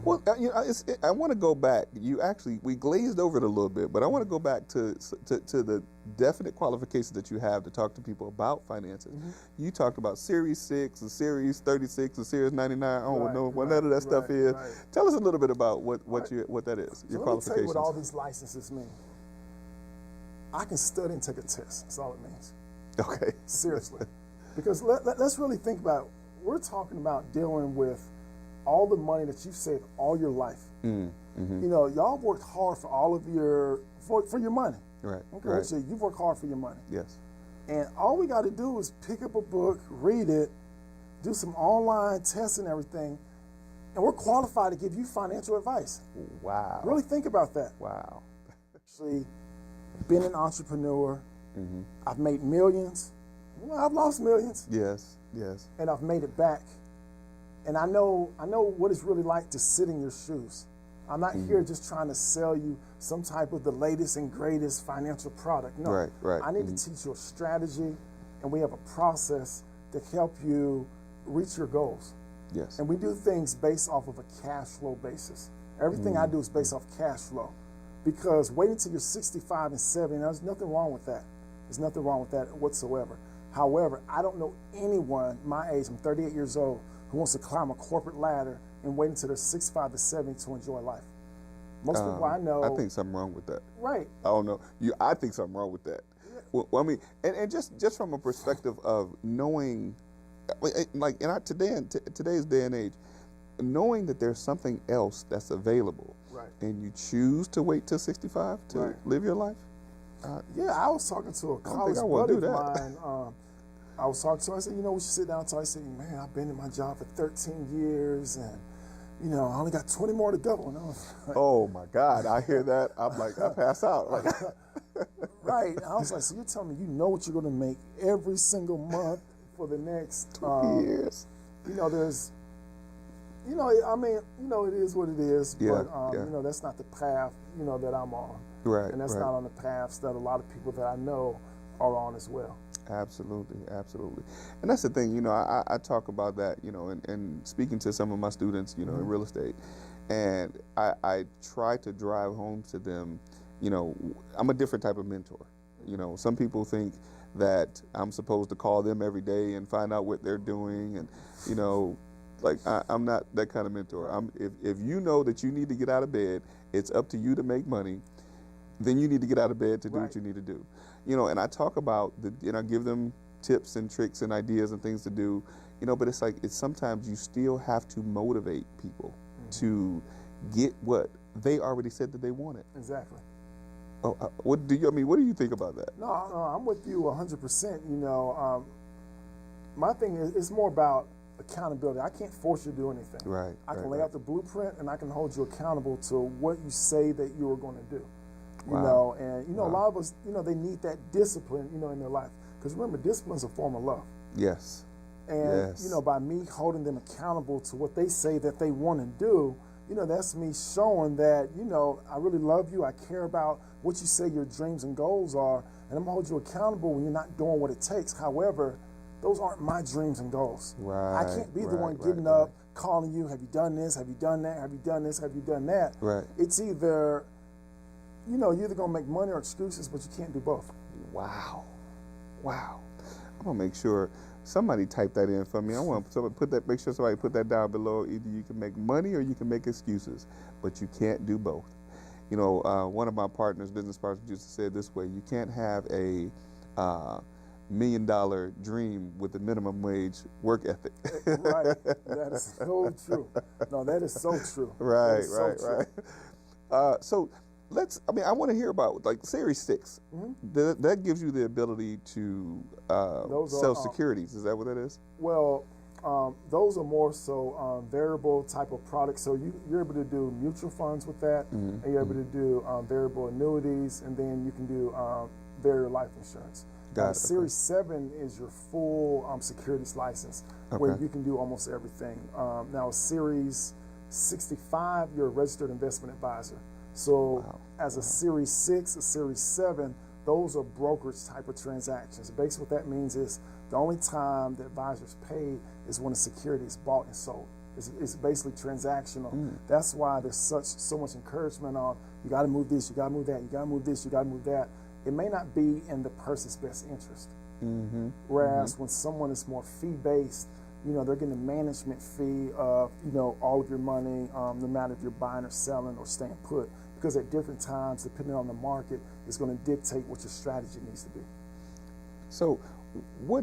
[SPEAKER 1] well, you know, I want to go back. We glazed over it a little bit, but I want to go back to the definite qualifications that you have to talk to people about finances. You talked about Series 6 and Series 36 and Series 99. I don't know what none of that stuff is. Right. Tell us a little bit about what that is,
[SPEAKER 2] so
[SPEAKER 1] your
[SPEAKER 2] qualifications. Let me tell you what all these licenses mean. I can study and take a test. That's all it means.
[SPEAKER 1] Okay.
[SPEAKER 2] Seriously. Because let's really think about it. We're talking about dealing with all the money that you've saved all your life. You know, y'all worked hard for all of for your money.
[SPEAKER 1] Right.
[SPEAKER 2] Okay.
[SPEAKER 1] Right.
[SPEAKER 2] So you've worked hard for your money.
[SPEAKER 1] Yes.
[SPEAKER 2] And all we got to do is pick up a book, read it, do some online tests and everything, and we're qualified to give you financial advice.
[SPEAKER 1] Wow.
[SPEAKER 2] Really think about that.
[SPEAKER 1] Wow.
[SPEAKER 2] Actually, been an entrepreneur. I've made millions. Well, I've lost millions.
[SPEAKER 1] Yes.
[SPEAKER 2] And I've made it back. And I know what it's really like to sit in your shoes. I'm not here just trying to sell you some type of the latest and greatest financial product. No,
[SPEAKER 1] right.
[SPEAKER 2] I need to teach you a strategy, and we have a process to help you reach your goals.
[SPEAKER 1] Yes.
[SPEAKER 2] And we do things based off of a cash flow basis. Everything I do is based off cash flow, because waiting until you're 65 and 70, there's nothing wrong with that. There's nothing wrong with that whatsoever. However, I don't know anyone my age, I'm 38 years old, who wants to climb a corporate ladder and wait until they're 65 to 70 to enjoy life. Most people I know.
[SPEAKER 1] I think something wrong with that.
[SPEAKER 2] Right.
[SPEAKER 1] I don't know. I think something wrong with that. Yeah. Well, I mean, and just from a perspective of knowing, like in today's day and age, knowing that there's something else that's available,
[SPEAKER 2] right,
[SPEAKER 1] and you choose to wait till 65 to live your life.
[SPEAKER 2] Yeah, I was talking to a college buddy of mine. I was talking to her. I said, you know, we should sit down and talk. I said, man, I've been in my job for 13 years, and you know, I only got 20 more to go. And I was like,
[SPEAKER 1] oh my God, I hear that. I'm like, I pass out.
[SPEAKER 2] Right. I was like, so you're telling me you know what you're going to make every single month for the next
[SPEAKER 1] 2 years.
[SPEAKER 2] You know, there's, you know, I mean, you know, it is what it is,
[SPEAKER 1] Yeah,
[SPEAKER 2] but you know, that's not the path, you know, that I'm on.
[SPEAKER 1] Right.
[SPEAKER 2] And that's
[SPEAKER 1] right.
[SPEAKER 2] not on the paths that a lot of people that I know are on as well.
[SPEAKER 1] Absolutely, absolutely. And that's the thing, you know, I talk about that, you know, and speaking to some of my students, you know, in real estate, and I try to drive home to them, you know, I'm a different type of mentor. You know, some people think that I'm supposed to call them every day and find out what they're doing, and, you know, like I'm not that kind of mentor. If you know that you need to get out of bed, it's up to you to make money, then you need to get out of bed to do what you need to do. You know, and I talk about, I give them tips and tricks and ideas and things to do, you know, but it's like, sometimes you still have to motivate people to get what they already said that they wanted.
[SPEAKER 2] Exactly.
[SPEAKER 1] Oh, what do you think about that?
[SPEAKER 2] No, I'm with you 100%. You know, my thing is, it's more about accountability. I can't force you to do anything.
[SPEAKER 1] Right.
[SPEAKER 2] I can
[SPEAKER 1] right,
[SPEAKER 2] lay
[SPEAKER 1] right.
[SPEAKER 2] out the blueprint, and I can hold you accountable to what you say that you are going to do. You
[SPEAKER 1] Wow.
[SPEAKER 2] know, and you know,
[SPEAKER 1] Wow.
[SPEAKER 2] a lot of us, you know, they need that discipline, you know, in their life. Because remember, discipline is a form of love.
[SPEAKER 1] Yes.
[SPEAKER 2] And
[SPEAKER 1] Yes.
[SPEAKER 2] you know, by me holding them accountable to what they say that they want to do, you know, that's me showing that, you know, I really love you. I care about what you say your dreams and goals are, and I'm gonna hold you accountable when you're not doing what it takes. However, those aren't my dreams and goals.
[SPEAKER 1] Right.
[SPEAKER 2] I can't be the one
[SPEAKER 1] right,
[SPEAKER 2] getting
[SPEAKER 1] right.
[SPEAKER 2] up, calling you, have you done this? Have you done that? Have you done this? Have you done that?
[SPEAKER 1] Right.
[SPEAKER 2] It's either, you know, you're either gonna make money or excuses, but you can't do both.
[SPEAKER 1] Wow. Wow. I'm gonna make sure somebody type that in for me. I want somebody make sure somebody put that down below. Either you can make money or you can make excuses, but you can't do both. You know, one of my business partners used to say it this way: you can't have a $1 million dream with a minimum wage work ethic.
[SPEAKER 2] Right. That is so true. No, that is so true.
[SPEAKER 1] Right,
[SPEAKER 2] That is so
[SPEAKER 1] right,
[SPEAKER 2] true.
[SPEAKER 1] right. So I want to hear about like Series 6. That gives you the ability to sell securities. Is that what that is?
[SPEAKER 2] Well, those are more so variable type of products. So you're able to do mutual funds with that, and you're able to do variable annuities, and then you can do variable life insurance.
[SPEAKER 1] Got it,
[SPEAKER 2] Series 7 is your full securities license, where
[SPEAKER 1] Okay.
[SPEAKER 2] you can do almost everything. Now, Series 65, you're a registered investment advisor. So as a Series 6, a Series 7, those are brokerage type of transactions. Basically what that means is the only time the advisors pay is when a security is bought and sold. It's basically transactional. That's why there's so much encouragement on, you got to move this, you got to move that, you got to move this, you got to move that. It may not be in the person's best interest. Whereas when someone is more fee-based, you know, they're getting a management fee of, you know, all of your money, no matter if you're buying or selling or staying put, because at different times, depending on the market, it's going to dictate what your strategy needs to be.
[SPEAKER 1] So, I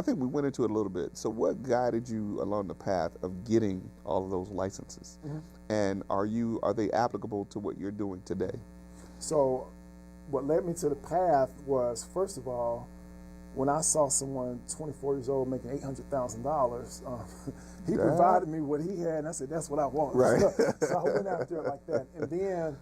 [SPEAKER 1] think we went into it a little bit. So, what guided you along the path of getting all of those licenses, and are they applicable to what you're doing today?
[SPEAKER 2] So, what led me to the path was, first of all, when I saw someone 24 years old making $800,000, he provided me what he had, and I said, that's what I want.
[SPEAKER 1] Right.
[SPEAKER 2] So I went after it like that. And then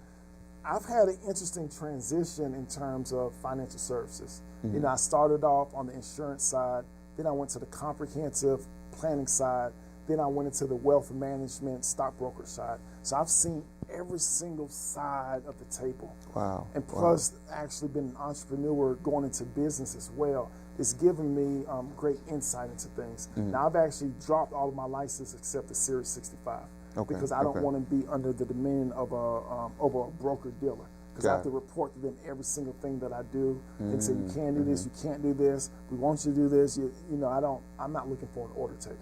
[SPEAKER 2] I've had an interesting transition in terms of financial services. You know, I started off on the insurance side, then I went to the comprehensive planning side, then I went into the wealth management stockbroker side. So I've seen every single side of the table.
[SPEAKER 1] Wow.
[SPEAKER 2] And plus, actually been an entrepreneur going into business as well. It's given me great insight into things. Now, I've actually dropped all of my licenses except the Series 65 because I don't want to be under the dominion of a broker dealer. Because I have to report to them every single thing that I do and say, you can't do this, you can't do this, we want you to do this. You know, I'm not looking for an order taker.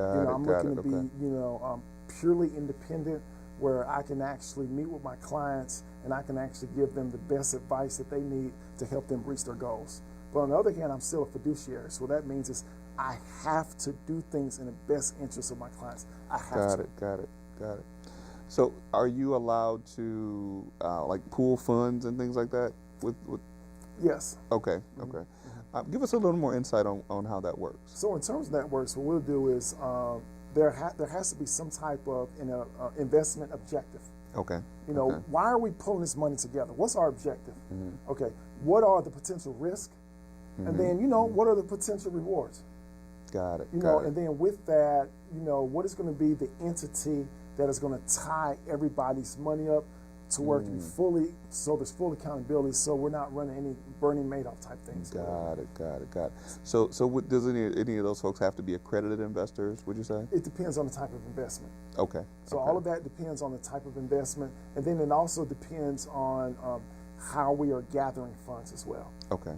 [SPEAKER 2] I'm looking to be, you know, purely independent, where I can actually meet with my clients and I can actually give them the best advice that they need to help them reach their goals. But on the other hand, I'm still a fiduciary. So what that means is I have to do things in the best interest of my clients. I have to.
[SPEAKER 1] Got it. So are you allowed to like pool funds and things like that? With
[SPEAKER 2] Yes.
[SPEAKER 1] Okay. Give us a little more insight on how that works.
[SPEAKER 2] So in terms of that works, what we'll do is there has to be some type of investment objective.
[SPEAKER 1] Okay.
[SPEAKER 2] You know,
[SPEAKER 1] Okay.
[SPEAKER 2] why are we pulling this money together? What's our objective?
[SPEAKER 1] Mm-hmm.
[SPEAKER 2] Okay, what are the potential risks? And then, you know, what are the potential rewards?
[SPEAKER 1] Got it.
[SPEAKER 2] You know, and then with that, you know, what is going to be the entity that is going to tie everybody's money up to where it can be fully, so there's full accountability, so we're not running any Bernie Madoff type things.
[SPEAKER 1] Got it. So does any of those folks have to be accredited investors, would you say?
[SPEAKER 2] It depends on the type of investment.
[SPEAKER 1] Okay.
[SPEAKER 2] So all of that depends on the type of investment, and then it also depends on how we are gathering funds as well.
[SPEAKER 1] Okay.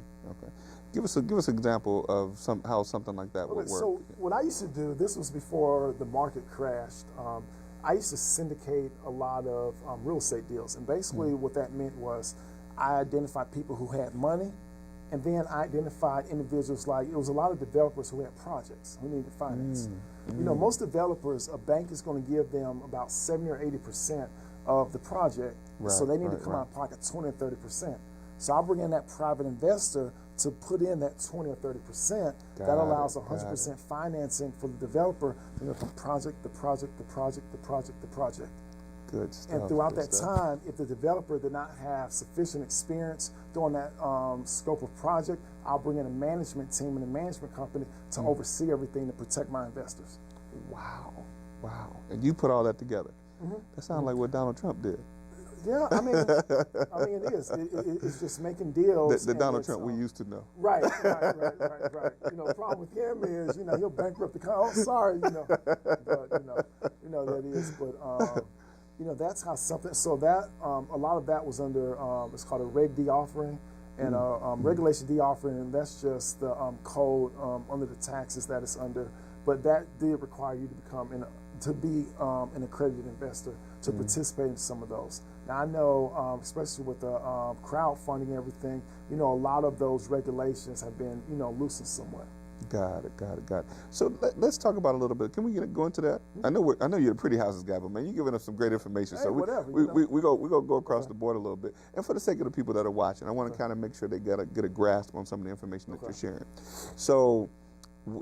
[SPEAKER 1] Give us an example of how something like that would work.
[SPEAKER 2] So what I used to do, this was before the market crashed. I used to syndicate a lot of real estate deals, and basically what that meant was I identified people who had money, and then I identified individuals like, it was a lot of developers who had projects who needed finance. You know, most developers, a bank is going to give them about 70 or 80% of the project, so they need to come out of pocket 20 or 30%. So I'll bring in that private investor to put in that 20 or 30%. That allows 100% financing for the developer to go from project to project to project to project to project.
[SPEAKER 1] Good stuff.
[SPEAKER 2] And throughout that time, if the developer did not have sufficient experience doing that scope of project, I'll bring in a management team and a management company to oversee everything to protect my investors.
[SPEAKER 1] Wow. And you put all that together. That sounds like what Donald Trump did.
[SPEAKER 2] Yeah, I mean, it is. It's just making deals.
[SPEAKER 1] The Donald Trump we used to know.
[SPEAKER 2] Right. You know, the problem with him is, you know, he'll bankrupt the company. Oh, sorry, you know. But, you know, that is. But, you know, that's how something, so that, a lot of that was under, it's called a Reg D offering. And Regulation D offering, and that's just the code under the taxes that it's under. But that did require you to become an accredited investor to participate in some of those. Now I know, especially with the crowdfunding and everything, you know, a lot of those regulations have been, you know, loosened somewhat. Got
[SPEAKER 1] it. So let's talk about a little bit. Can we go into that? I know you're a pretty houses guy, but man, you're giving us some great information.
[SPEAKER 2] Hey,
[SPEAKER 1] so we go across the board a little bit. And for the sake of the people that are watching, I want to kind of make sure they get a grasp on some of the information that you're sharing. So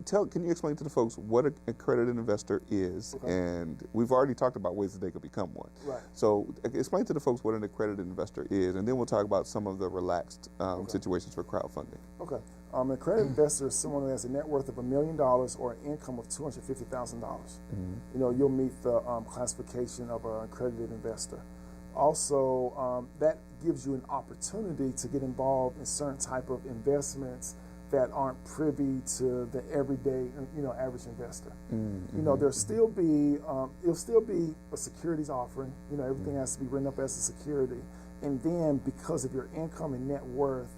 [SPEAKER 1] can you explain to the folks what an accredited investor is? And we've already talked about ways that they could become one.
[SPEAKER 2] Right.
[SPEAKER 1] So explain to the folks what an accredited investor is, and then we'll talk about some of the relaxed situations for crowdfunding.
[SPEAKER 2] Okay. An accredited investor is someone who has a net worth of $1 million or an income of $250,000. You know, you'll meet the classification of an accredited investor. Also, that gives you an opportunity to get involved in certain type of investments that aren't privy to the everyday, you know, average investor. You know, it'll still be a securities offering. You know, everything has to be written up as a security. And then because of your income and net worth,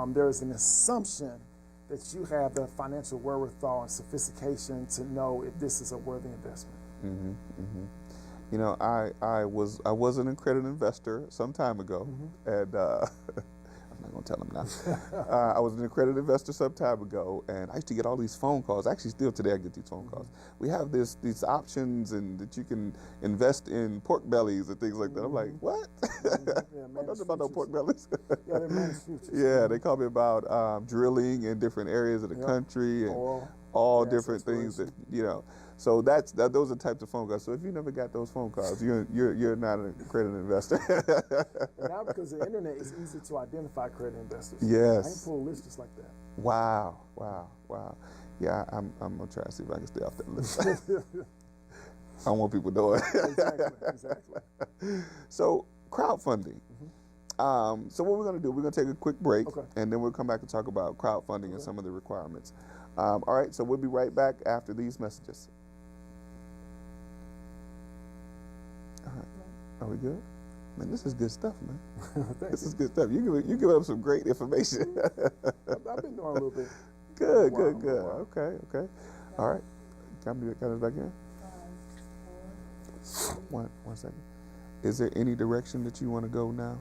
[SPEAKER 2] there is an assumption that you have the financial wherewithal and sophistication to know if this is a worthy investment.
[SPEAKER 1] You know, I was an accredited investor some time ago, and I'm not going to tell them now. I was an accredited investor some time ago, and I used to get all these phone calls. Actually, still today I get these phone calls. We have these options, and that you can invest in pork bellies and things like that. I'm like, what? I don't know about no pork bellies.
[SPEAKER 2] Yeah, they're managed futures.
[SPEAKER 1] Yeah, they call me about drilling in different areas of the country and all different things that, you know. So those are the types of phone calls. So if you never got those phone calls, you're not an accredited investor.
[SPEAKER 2] And now because of the internet, it's easy to identify accredited investors.
[SPEAKER 1] Yes.
[SPEAKER 2] I can pull a list just like that.
[SPEAKER 1] Wow. Yeah, I'm gonna try to see if I can stay off that list. I don't want people knowing.
[SPEAKER 2] Exactly.
[SPEAKER 1] So crowdfunding. So what we're gonna do, we're gonna take a quick break, and then we'll come back and talk about crowdfunding and some of the requirements. All right, so we'll be right back after these messages. All right, are we good? Man, this is good stuff, man. This is good stuff. You give up some great information.
[SPEAKER 2] I've been doing a little bit.
[SPEAKER 1] Good. Okay. All right, come back in.
[SPEAKER 3] 5, 4, 3.
[SPEAKER 1] One second. Is there any direction that you want to go now?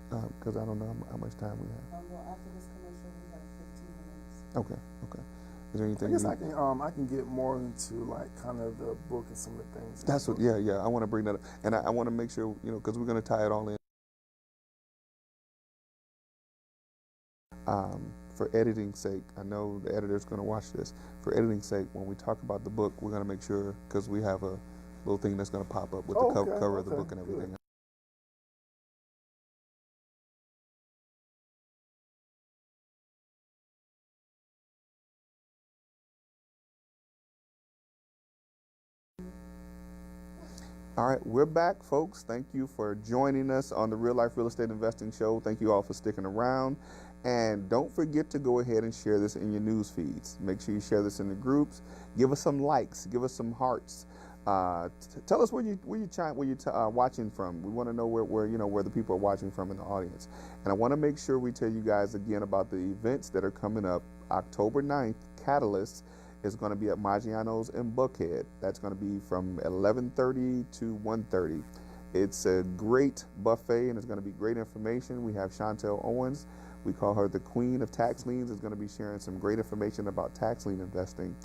[SPEAKER 1] Because I don't know how much time we have.
[SPEAKER 3] Well, after this commercial, we have 15 minutes.
[SPEAKER 1] Okay. Is there anything?
[SPEAKER 2] I guess I can get more into like kind of the book and some of the things.
[SPEAKER 1] That's what. Yeah. I want to bring that up, and I want to make sure, you know, because we're going to tie it all in. For editing's sake, I know the editor's going to watch this. For editing's sake, when we talk about the book, we're going to make sure, because we have a little thing that's going to pop up with
[SPEAKER 2] Oh,
[SPEAKER 1] the
[SPEAKER 2] okay,
[SPEAKER 1] cover of the
[SPEAKER 2] okay,
[SPEAKER 1] book and everything.
[SPEAKER 2] good.
[SPEAKER 1] All right, we're back, folks. Thank you for joining us on the Real Life Real Estate Investing Show. Thank you all for sticking around. And don't forget to go ahead and share this in your news feeds. Make sure you share this in the groups. Give us some likes. Give us some hearts. Tell us where you're watching from. We want to know where the people are watching from in the audience. And I want to make sure we tell you guys again about the events that are coming up. October 9th, Catalyst is going to be at Maggiano's in Buckhead. That's going to be from 11:30 to 1:30. It's a great buffet and it's going to be great information. We have Chantel Owens. We call her the Queen of Tax Liens. Is going to be sharing some great information about tax lien investing.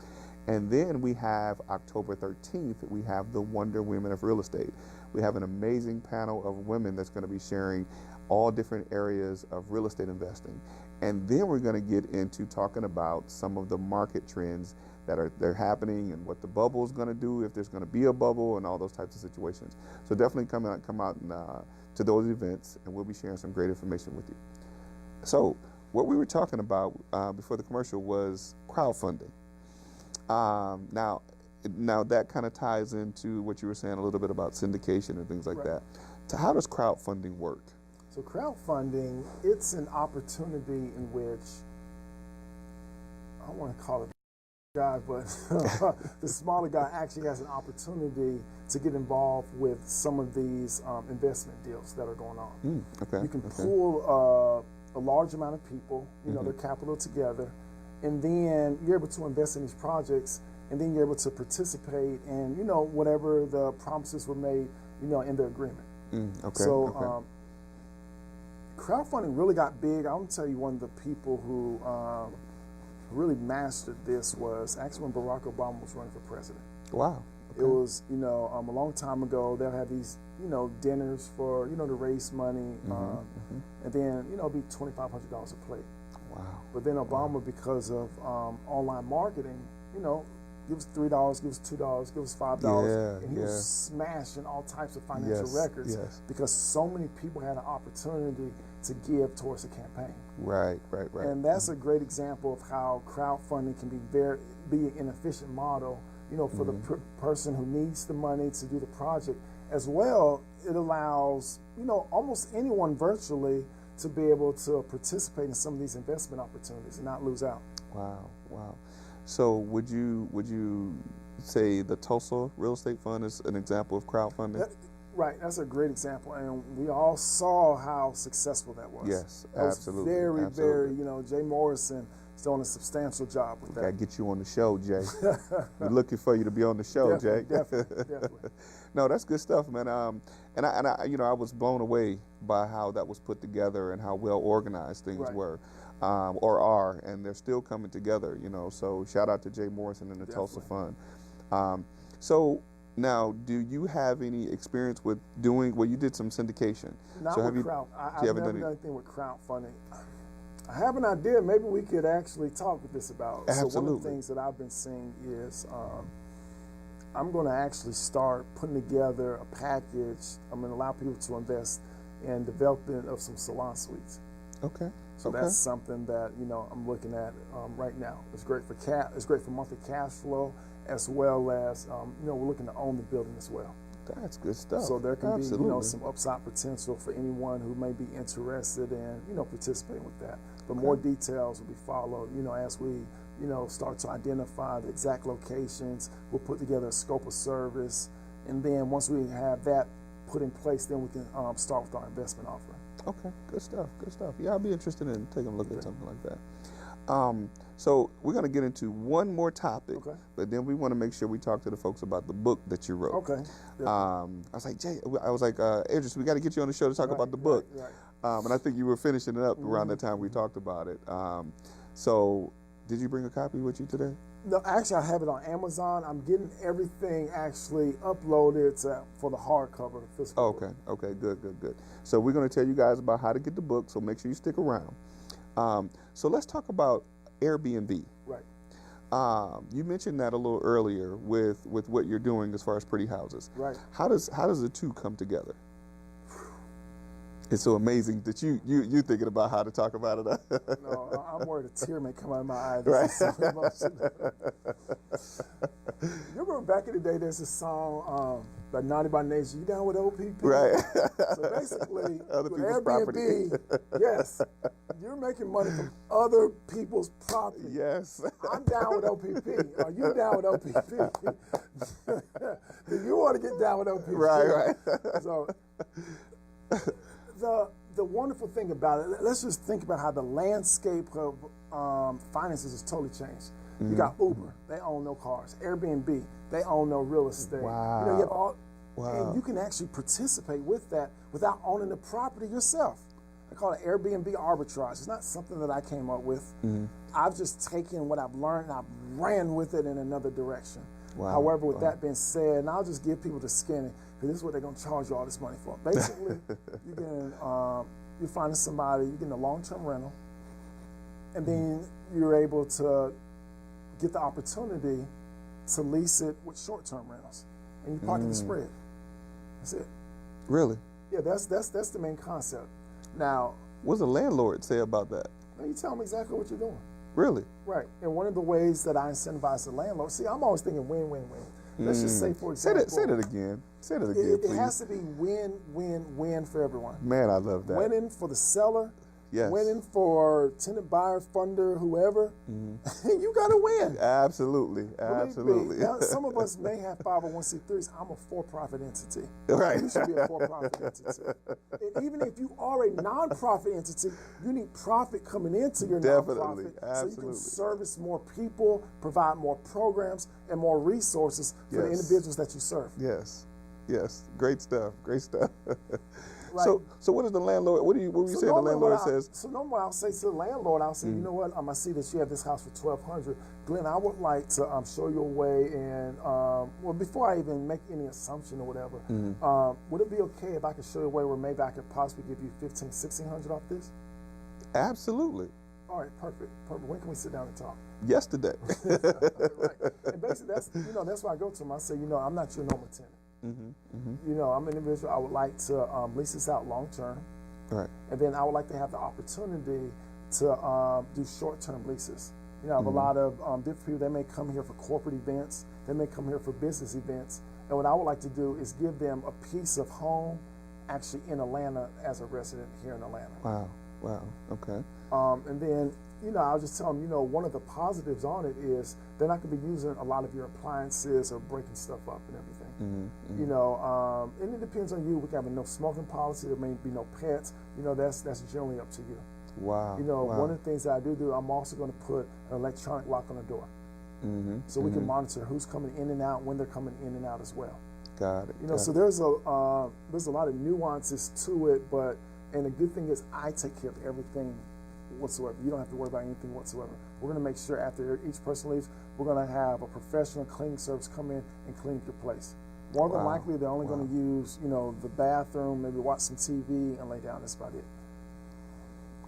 [SPEAKER 1] And then we have October 13th, we have the Wonder Women of Real Estate. We have an amazing panel of women that's going to be sharing all different areas of real estate investing. And then we're going to get into talking about some of the market trends that they're happening and what the bubble is going to do, if there's going to be a bubble, and all those types of situations. So definitely come out and, to those events, and we'll be sharing some great information with you. So what we were talking about before the commercial was crowdfunding. Now that kind of ties into what you were saying a little bit about syndication and things like that. So how does crowdfunding work?
[SPEAKER 2] So crowdfunding, it's an opportunity in which, I don't want to call it guy, but the smaller guy actually has an opportunity to get involved with some of these investment deals that are going on. You can pull a large amount of people, their capital together, and then you're able to invest in these projects, and then you're able to participate in, whatever the promises were made, in the agreement. Crowdfunding really got big. I'm gonna tell you, one of the people who really mastered this was actually when Barack Obama was running for president.
[SPEAKER 1] Wow.
[SPEAKER 2] It was, a long time ago. They'll have these, dinners for, to raise money, and then, it'd be $2,500 a plate.
[SPEAKER 1] Wow.
[SPEAKER 2] But then Obama, because of online marketing, give us $3, give us $2, give us $5, and he was smashing all types of financial records because so many people had an opportunity to give towards the campaign.
[SPEAKER 1] Right.
[SPEAKER 2] And that's a great example of how crowdfunding can be an efficient model, for the person who needs the money to do the project. As well, it allows, almost anyone virtually to be able to participate in some of these investment opportunities and not lose out.
[SPEAKER 1] Wow. So would you say the Tulsa Real Estate Fund is an example of crowdfunding?
[SPEAKER 2] Right, that's a great example, and we all saw how successful that was.
[SPEAKER 1] Yes,
[SPEAKER 2] that
[SPEAKER 1] absolutely.
[SPEAKER 2] Was very, Jay Morrison is doing a substantial job with that.
[SPEAKER 1] Gotta get you on the show, Jay. We're looking for you to be on the show, Jay.
[SPEAKER 2] Definitely.
[SPEAKER 1] No, that's good stuff, man. And I was blown away by how that was put together and how well organized things were. Or are, and they're still coming together, so shout out to Jay Morrison and the Tulsa Fund. So now, do you have any experience with doing, you did some syndication.
[SPEAKER 2] Not
[SPEAKER 1] so
[SPEAKER 2] with I've never done anything with crowdfunding. I have an idea, maybe we could actually talk with this about.
[SPEAKER 1] Absolutely.
[SPEAKER 2] So one of the things that I've been seeing is I'm going to actually start putting together a package. I'm going to allow people to invest in development of some salon suites.
[SPEAKER 1] Okay.
[SPEAKER 2] So that's something that I'm looking at right now. It's great for It's great for monthly cash flow, as well as we're looking to own the building as well.
[SPEAKER 1] That's good stuff.
[SPEAKER 2] So there can be some upside potential for anyone who may be interested in participating with that. But more details will be followed. As we start to identify the exact locations, we'll put together a scope of service, and then once we have that put in place, then we can start with our investment offer.
[SPEAKER 1] Okay, good stuff. Yeah, I'll be interested in taking a look at something like that. So we're going to get into one more topic, but then we want to make sure we talk to the folks about the book that you wrote.
[SPEAKER 2] Okay.
[SPEAKER 1] I was like, Jay, Idris, we got to get you on the show to talk about the book. And I think you were finishing it up around the time we talked about it. So did you bring a copy with you today?
[SPEAKER 2] No, actually, I have it on Amazon. I'm getting everything actually uploaded for the hardcover physical book.
[SPEAKER 1] Okay, good. So we're going to tell you guys about how to get the book, so make sure you stick around. So let's talk about Airbnb.
[SPEAKER 2] Right.
[SPEAKER 1] You mentioned that a little earlier with what you're doing as far as pretty houses.
[SPEAKER 2] Right.
[SPEAKER 1] How does the two come together? It's so amazing that you thinking about how to talk about it.
[SPEAKER 2] No, I'm worried a tear may come out of my eye.
[SPEAKER 1] Right.
[SPEAKER 2] This is so emotional. You remember back in the day, there's a song, by Naughty by Nature, you down with OPP?
[SPEAKER 1] Right.
[SPEAKER 2] So basically,
[SPEAKER 1] Other
[SPEAKER 2] with
[SPEAKER 1] people's
[SPEAKER 2] Airbnb, yes, you're making money from other people's property.
[SPEAKER 1] Yes.
[SPEAKER 2] I'm down with OPP. Are you down with OPP? Do you want to get down with OPP?
[SPEAKER 1] Right.
[SPEAKER 2] So the wonderful thing about it, let's just think about how the landscape of finances has totally changed.
[SPEAKER 1] Mm-hmm.
[SPEAKER 2] You got Uber, they own no cars. Airbnb, they own no real estate.
[SPEAKER 1] Wow.
[SPEAKER 2] You know, you have all,
[SPEAKER 1] Wow.
[SPEAKER 2] and you can actually participate with that without owning the property yourself. I call it Airbnb Arbitrage. It's not something that I came up with.
[SPEAKER 1] Mm-hmm.
[SPEAKER 2] I've just taken what I've learned and I've ran with it in another direction.
[SPEAKER 1] Wow.
[SPEAKER 2] However, with that being said, and I'll just give people the skinny, because this is what they're going to charge you all this money for. Basically, you're finding somebody, you're getting a long-term rental, and then you're able to get the opportunity to lease it with short-term rentals, and you pocket the spread. That's it.
[SPEAKER 1] Really?
[SPEAKER 2] Yeah, that's the main concept. Now,
[SPEAKER 1] What's the landlord say about that?
[SPEAKER 2] you tell them exactly what you're doing.
[SPEAKER 1] Really?
[SPEAKER 2] Right. And one of the ways that I incentivize the landlord, see, I'm always thinking win-win-win. Let's just say, for example.
[SPEAKER 1] Say that again. Say that again,
[SPEAKER 2] It
[SPEAKER 1] please.
[SPEAKER 2] has to be win-win-win for everyone.
[SPEAKER 1] Man, I love that.
[SPEAKER 2] Winning for the seller,
[SPEAKER 1] Yes.
[SPEAKER 2] winning for tenant buyer, funder, whoever. You got to win.
[SPEAKER 1] Absolutely.
[SPEAKER 2] Believe me.
[SPEAKER 1] Absolutely.
[SPEAKER 2] Now, some of us may have 501c3s. I'm a for-profit entity.
[SPEAKER 1] Right.
[SPEAKER 2] You should be a for-profit entity. And even if you are a non-profit entity, you need profit coming into your
[SPEAKER 1] Definitely.
[SPEAKER 2] non-profit so you
[SPEAKER 1] Absolutely.
[SPEAKER 2] can service more people, provide more programs, and more resources for the
[SPEAKER 1] Yes.
[SPEAKER 2] individuals that you serve.
[SPEAKER 1] Yes. Yes. Great stuff. Great stuff.
[SPEAKER 2] Right.
[SPEAKER 1] So what is the landlord? What were you saying? The
[SPEAKER 2] normally
[SPEAKER 1] landlord
[SPEAKER 2] what
[SPEAKER 1] says.
[SPEAKER 2] So normally I'll say to the landlord, I'll say, you know what? I see that you have this house for $1,200. Glenn, I would like to show you a way, and well, before I even make any assumption or whatever, would it be okay if I could show you a way where maybe I could possibly give you $1,500, $1,600 off this?
[SPEAKER 1] Absolutely.
[SPEAKER 2] All right, perfect. When can we sit down and talk?
[SPEAKER 1] Yesterday.
[SPEAKER 2] Right. And basically, that's why I go to them. I say, I'm not your normal tenant. I'm an individual. I would like to lease this out long term.
[SPEAKER 1] Right.
[SPEAKER 2] And then I would like to have the opportunity to do short-term leases. I have a lot of different people. They may come here for corporate events. They may come here for business events. And what I would like to do is give them a piece of home actually in Atlanta as a resident here in Atlanta.
[SPEAKER 1] Wow. Okay.
[SPEAKER 2] And then, I'll just tell them, one of the positives on it is they're not going to be using a lot of your appliances or breaking stuff up and everything. And it depends on you. We can have a no smoking policy. There may be no pets. That's generally up to you.
[SPEAKER 1] Wow.
[SPEAKER 2] One of the things that I do, I'm also going to put an electronic lock on the door. So we can monitor who's coming in and out, when they're coming in and out as well.
[SPEAKER 1] Got it.
[SPEAKER 2] So there's a lot of nuances to it, and the good thing is I take care of everything whatsoever. You don't have to worry about anything whatsoever. We're going to make sure after each person leaves, we're going to have a professional cleaning service come in and clean up your place. More than likely, they're only going to use, the bathroom, maybe watch some TV and lay down. That's about it.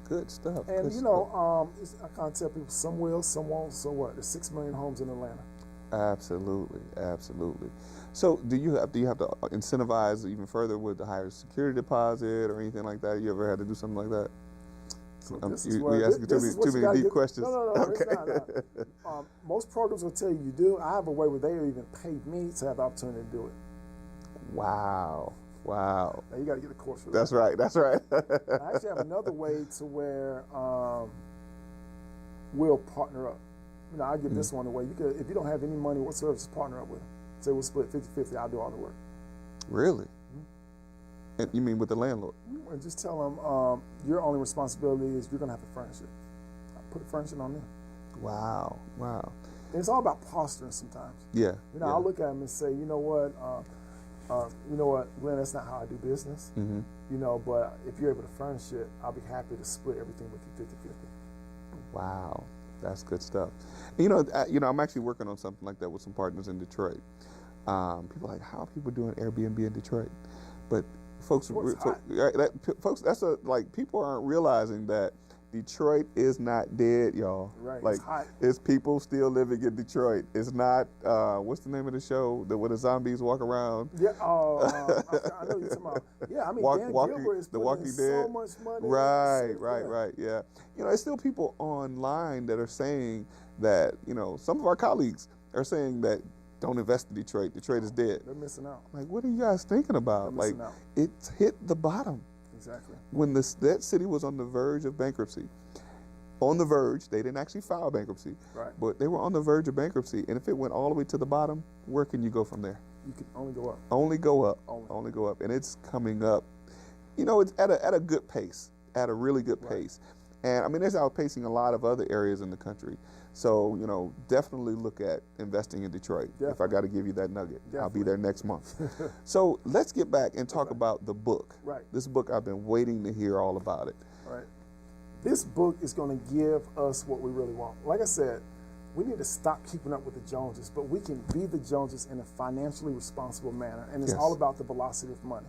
[SPEAKER 1] Good stuff.
[SPEAKER 2] And
[SPEAKER 1] good
[SPEAKER 2] I can't tell people, some will, some won't. So what? There's 6 million homes in Atlanta.
[SPEAKER 1] Absolutely. So do you have to incentivize even further with the higher security deposit or anything like that? You ever had to do something like that?
[SPEAKER 2] So
[SPEAKER 1] we asking too many deep questions.
[SPEAKER 2] No.
[SPEAKER 1] Okay.
[SPEAKER 2] It's not. Most programs will tell you do. I have a way where they even pay me to have the opportunity to do it.
[SPEAKER 1] Wow. Now
[SPEAKER 2] you got to get a course for that.
[SPEAKER 1] That's right.
[SPEAKER 2] I actually have another way to where we'll partner up. I'll give this one away. You could, if you don't have any money whatsoever, just partner up with them. Say we'll split 50-50. I'll do all the work.
[SPEAKER 1] Really? And you mean with the landlord?
[SPEAKER 2] And just tell them your only responsibility is you're going to have to furnish it. Put the furnishing on them.
[SPEAKER 1] Wow.
[SPEAKER 2] And it's all about posturing sometimes.
[SPEAKER 1] Yeah.
[SPEAKER 2] I'll look at them and say, you know what, Glenn, that's not how I do business. But if you're able to furnish it, I'll be happy to split everything with you 50-50.
[SPEAKER 1] Wow. That's good stuff. I'm actually working on something like that with some partners in Detroit. People are like, how are people doing Airbnb in Detroit? But folks, people aren't realizing that Detroit is not dead, y'all.
[SPEAKER 2] Right,
[SPEAKER 1] Like,
[SPEAKER 2] it's hot.
[SPEAKER 1] it's people still living in Detroit. It's not, what's the name of the show where the zombies walk around?
[SPEAKER 2] Yeah, I know you're talking about. Yeah, I mean, Dan Gilbert is
[SPEAKER 1] The
[SPEAKER 2] putting
[SPEAKER 1] Walking
[SPEAKER 2] in
[SPEAKER 1] Dead.
[SPEAKER 2] so much money.
[SPEAKER 1] Right, yeah. You know, there's still people online that are saying that, you know, some of our colleagues are saying that don't invest in Detroit. Detroit is dead.
[SPEAKER 2] They're missing out.
[SPEAKER 1] Like, what are you guys thinking about?
[SPEAKER 2] They're
[SPEAKER 1] Like,
[SPEAKER 2] missing out.
[SPEAKER 1] it's hit the bottom.
[SPEAKER 2] Exactly.
[SPEAKER 1] When that city was on the verge of bankruptcy, on the verge, they didn't actually file bankruptcy,
[SPEAKER 2] Right.
[SPEAKER 1] but they were on the verge of bankruptcy. And if it went all the way to the bottom, where can you go from there?
[SPEAKER 2] You can only go up.
[SPEAKER 1] Only go up.
[SPEAKER 2] Only.
[SPEAKER 1] Only go up. And it's coming up, you know, it's at a good pace, at a really good
[SPEAKER 2] Right.
[SPEAKER 1] pace. And I mean, it's outpacing a lot of other areas in the country. So, you know, definitely look at investing in Detroit. If I
[SPEAKER 2] Definitely.
[SPEAKER 1] got to give you that nugget, I'll be
[SPEAKER 2] Definitely.
[SPEAKER 1] there next month. So let's get back and talk
[SPEAKER 2] Okay.
[SPEAKER 1] about the book.
[SPEAKER 2] Right.
[SPEAKER 1] This book, I've been waiting to hear all about it.
[SPEAKER 2] Right. This book is going to give us what we really want. Like I said, we need to stop keeping up with the Joneses, but we can be the Joneses in a financially responsible manner. And it's
[SPEAKER 1] Yes.
[SPEAKER 2] all about the velocity of money.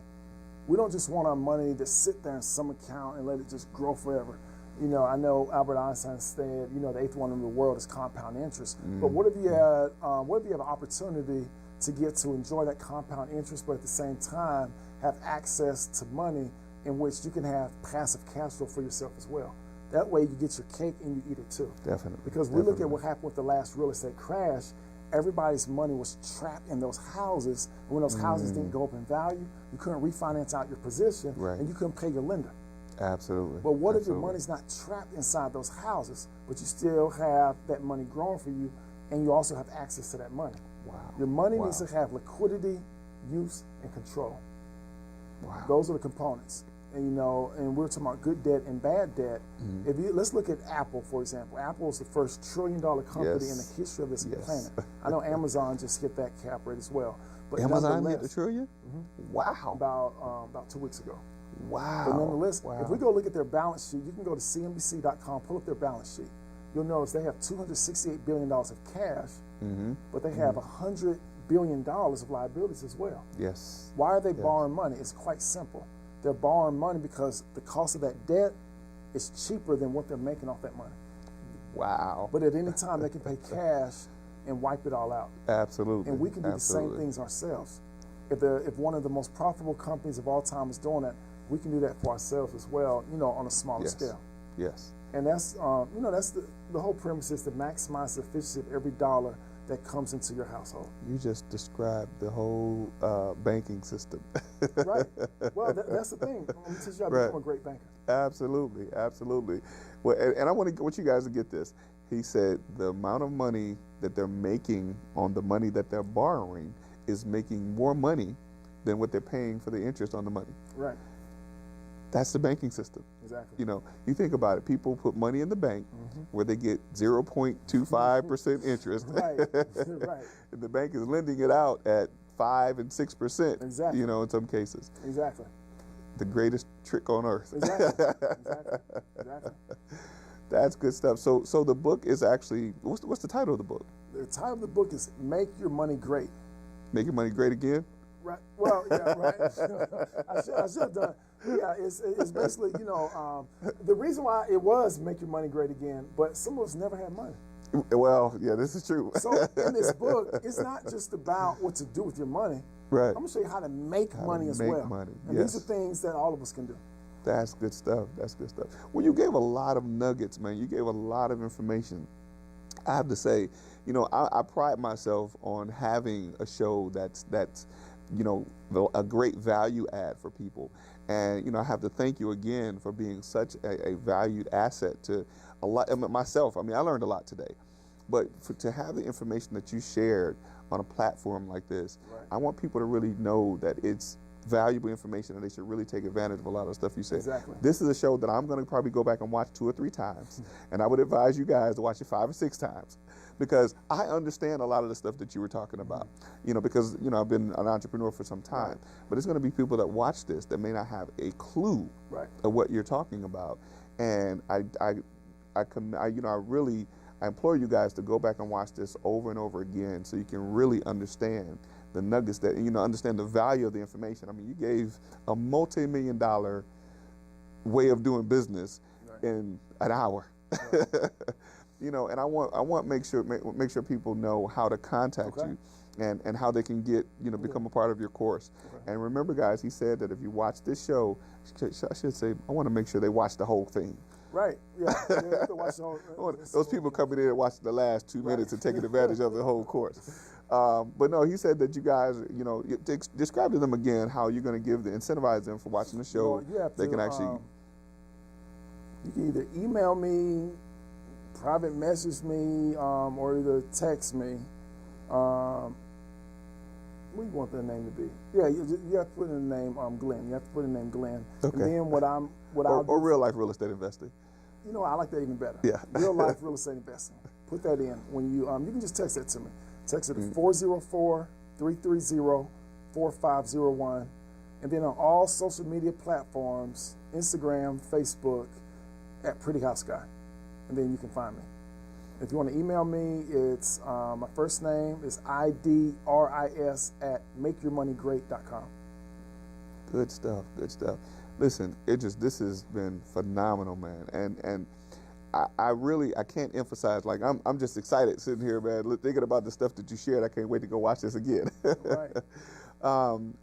[SPEAKER 2] We don't just want our money to sit there in some account and let it just grow forever. You know, I know Albert Einstein said, you know, the eighth wonder in the world is compound interest. But what if you had, what if you have an opportunity to get to enjoy that compound interest, but at the same time have access to money in which you can have passive cash flow for yourself as well? That way you get your cake and you eat it too.
[SPEAKER 1] Definitely.
[SPEAKER 2] Because we look at what happened with the last real estate crash, everybody's money was trapped in those houses. And when those houses didn't go up in value, you couldn't refinance out your position
[SPEAKER 1] Right.
[SPEAKER 2] and you couldn't pay your lender.
[SPEAKER 1] Absolutely.
[SPEAKER 2] But what if your
[SPEAKER 1] Absolutely.
[SPEAKER 2] money's not trapped inside those houses, but you still have that money growing for you and you also have access to that money?
[SPEAKER 1] Wow.
[SPEAKER 2] Your money
[SPEAKER 1] Wow.
[SPEAKER 2] needs to have liquidity, use, and control.
[SPEAKER 1] Wow.
[SPEAKER 2] Those are the components. And you know, and we're talking about good debt and bad debt.
[SPEAKER 1] Mm-hmm.
[SPEAKER 2] If you let's look at Apple, for example. Apple is the first $1 trillion company
[SPEAKER 1] Yes.
[SPEAKER 2] in the history of this
[SPEAKER 1] Yes.
[SPEAKER 2] planet. I know Amazon just hit that cap rate as well. But
[SPEAKER 1] Amazon hit the
[SPEAKER 2] nonetheless,
[SPEAKER 1] trillion? Wow.
[SPEAKER 2] about 2 weeks ago.
[SPEAKER 1] Wow.
[SPEAKER 2] But nonetheless,
[SPEAKER 1] Wow.
[SPEAKER 2] if we go look at their balance sheet, you can go to CNBC.com, pull up their balance sheet. You'll notice they have $268 billion of cash, but they have $100 billion of liabilities as well.
[SPEAKER 1] Yes.
[SPEAKER 2] Why are they borrowing money? It's quite simple. They're borrowing money because the cost of that debt is cheaper than what they're making off that money.
[SPEAKER 1] Wow.
[SPEAKER 2] But at any time, they can pay cash and wipe it all out.
[SPEAKER 1] Absolutely.
[SPEAKER 2] And we can do
[SPEAKER 1] Absolutely.
[SPEAKER 2] the same things ourselves. If one of the most profitable companies of all time is doing that, we can do that for ourselves as well, you know, on a smaller
[SPEAKER 1] Yes.
[SPEAKER 2] scale.
[SPEAKER 1] Yes.
[SPEAKER 2] And that's, you know, that's the whole premise is to maximize the efficiency of every dollar that comes into your household.
[SPEAKER 1] You just described the whole banking system.
[SPEAKER 2] Right. Well, that's the thing. Let me teach you how to
[SPEAKER 1] Right.
[SPEAKER 2] become a great banker.
[SPEAKER 1] Absolutely, absolutely. Well, and I want you guys to get this. He said the amount of money that they're making on the money that they're borrowing is making more money than what they're paying for the interest on the money.
[SPEAKER 2] Right.
[SPEAKER 1] That's the banking system.
[SPEAKER 2] Exactly.
[SPEAKER 1] You know, you think about it. People put money in the bank where they get 0.25% interest.
[SPEAKER 2] Right. Right.
[SPEAKER 1] And the bank is lending it out at 5 and 6%.
[SPEAKER 2] Exactly.
[SPEAKER 1] You know, in some cases,
[SPEAKER 2] Exactly.
[SPEAKER 1] the greatest trick on earth.
[SPEAKER 2] Exactly. Exactly.
[SPEAKER 1] That's good stuff. So the book is actually what's the title of the book?
[SPEAKER 2] The title of the book is Make Your Money Great.
[SPEAKER 1] Making Money Great Again?
[SPEAKER 2] Right. Well, yeah, right. I should have done. Yeah, it's basically, you know, the reason why it was Make Your Money Great Again, but some of us never had money.
[SPEAKER 1] Well, yeah, this is true.
[SPEAKER 2] So in this book, it's not just about what to do with your money.
[SPEAKER 1] Right.
[SPEAKER 2] I'm gonna show you how to make money as
[SPEAKER 1] make
[SPEAKER 2] well.
[SPEAKER 1] money,
[SPEAKER 2] And
[SPEAKER 1] yes.
[SPEAKER 2] these are things that all of us can do.
[SPEAKER 1] That's good stuff. That's good stuff. Well, you gave a lot of nuggets, man. You gave a lot of information. I have to say, you know, I pride myself on having a show that's you know, a great value add for people. And, you know, I have to thank you again for being such a valued asset to a lot, myself. I mean, I learned a lot today. But to have the information that you shared on a platform like this,
[SPEAKER 2] Right.
[SPEAKER 1] I want people to really know that it's valuable information and they should really take advantage of a lot of the stuff you said.
[SPEAKER 2] Exactly.
[SPEAKER 1] This is a show that I'm going to probably go back and watch 2 or 3 times. And I would advise you guys to watch it 5 or 6 times because I understand a lot of the stuff that you were talking about. You know, because, you know, I've been an entrepreneur for some time.
[SPEAKER 2] Right.
[SPEAKER 1] But there's going to be people that watch this that may not have a clue
[SPEAKER 2] Right.
[SPEAKER 1] of what you're talking about. And I implore you guys to go back and watch this over and over again so you can really understand the nuggets that, you know, understand the value of the information. I mean, you gave a multi-million-dollar way of doing business in an hour. You know, and I want to make sure people know how to contact you and how they can get, you know, become a part of your course. And remember, guys, he said that if you watch this show, I should say, I want to make sure they watch the whole thing.
[SPEAKER 2] Right. Yeah. You have to watch the whole,
[SPEAKER 1] those people coming in and watching the last 2 minutes and taking advantage of the whole course. But no, he said that you guys, you know, describe to them again how you're going to incentivize them for watching the show. They can actually.
[SPEAKER 2] You can either email me, private message me, or either text me. What do you want the name to be? Yeah, you have to put in the name Glenn. You have to put in the name Glenn.
[SPEAKER 1] Okay.
[SPEAKER 2] And then or
[SPEAKER 1] real life real estate investing.
[SPEAKER 2] You know, I like that even better.
[SPEAKER 1] Yeah.
[SPEAKER 2] Real life real estate investing. Put that in when you can just text that to me. Text it to 404-330-4501, and then on all social media platforms, Instagram, Facebook, at Pretty House Guy, and then you can find me. If you want to email me, it's my first name is idris@makeyourmoneygreat.com.
[SPEAKER 1] Good stuff. Good stuff. Listen, this has been phenomenal, man, and I can't emphasize, like, I'm just excited sitting here, man, thinking about the stuff that you shared. I can't wait to go watch this again.
[SPEAKER 2] Right.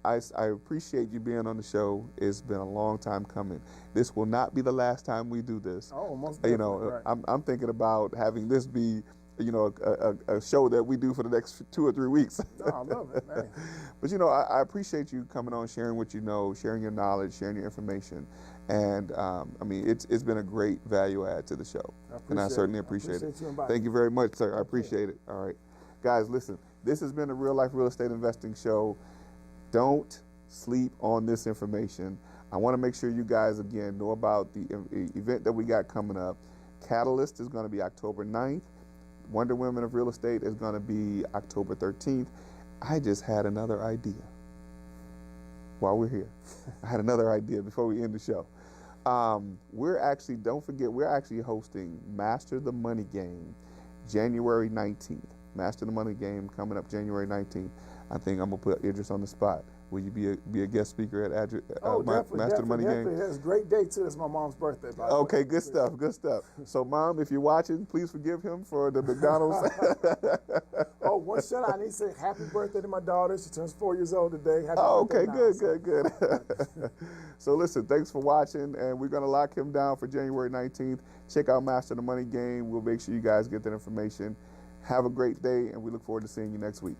[SPEAKER 1] I appreciate you being on the show. It's been a long time coming. This will not be the last time we do this.
[SPEAKER 2] Oh, most definitely.
[SPEAKER 1] You know,
[SPEAKER 2] right.
[SPEAKER 1] I'm thinking about having this be, you know, a show that we do for the next 2 or 3 weeks.
[SPEAKER 2] No, I love it, man.
[SPEAKER 1] But, you know, I appreciate you coming on, sharing what you know, sharing your knowledge, sharing your information. And, I mean, it's been a great value add to the show. And I certainly appreciate it. Thank you very much, sir. I appreciate it. All right. Guys, listen, this has been a Real Life Real Estate Investing Show. Don't sleep on this information. I want to make sure you guys, again, know about the event that we got coming up. Catalyst is going to be October 9th. Wonder Women of Real Estate is going to be October 13th. I just had another idea while we're here. I had another idea before we end the show. Don't forget, we're actually hosting Master the Money Game January 19th. Master the Money Game coming up January 19th. I think I'm going to put Idris on the spot. Will you be a guest speaker at Master the Money Game?
[SPEAKER 2] That's a great day, too. It's my mom's birthday, by the way.
[SPEAKER 1] Okay, good stuff, good stuff. So, Mom, if you're watching, please forgive him for the McDonald's.
[SPEAKER 2] Oh, one shout out. I need to say happy birthday to my daughter. She turns 4 years old today. Happy
[SPEAKER 1] okay,
[SPEAKER 2] birthday
[SPEAKER 1] good. So, listen, thanks for watching, and we're going to lock him down for January 19th. Check out Master the Money Game. We'll make sure you guys get that information. Have a great day, and we look forward to seeing you next week.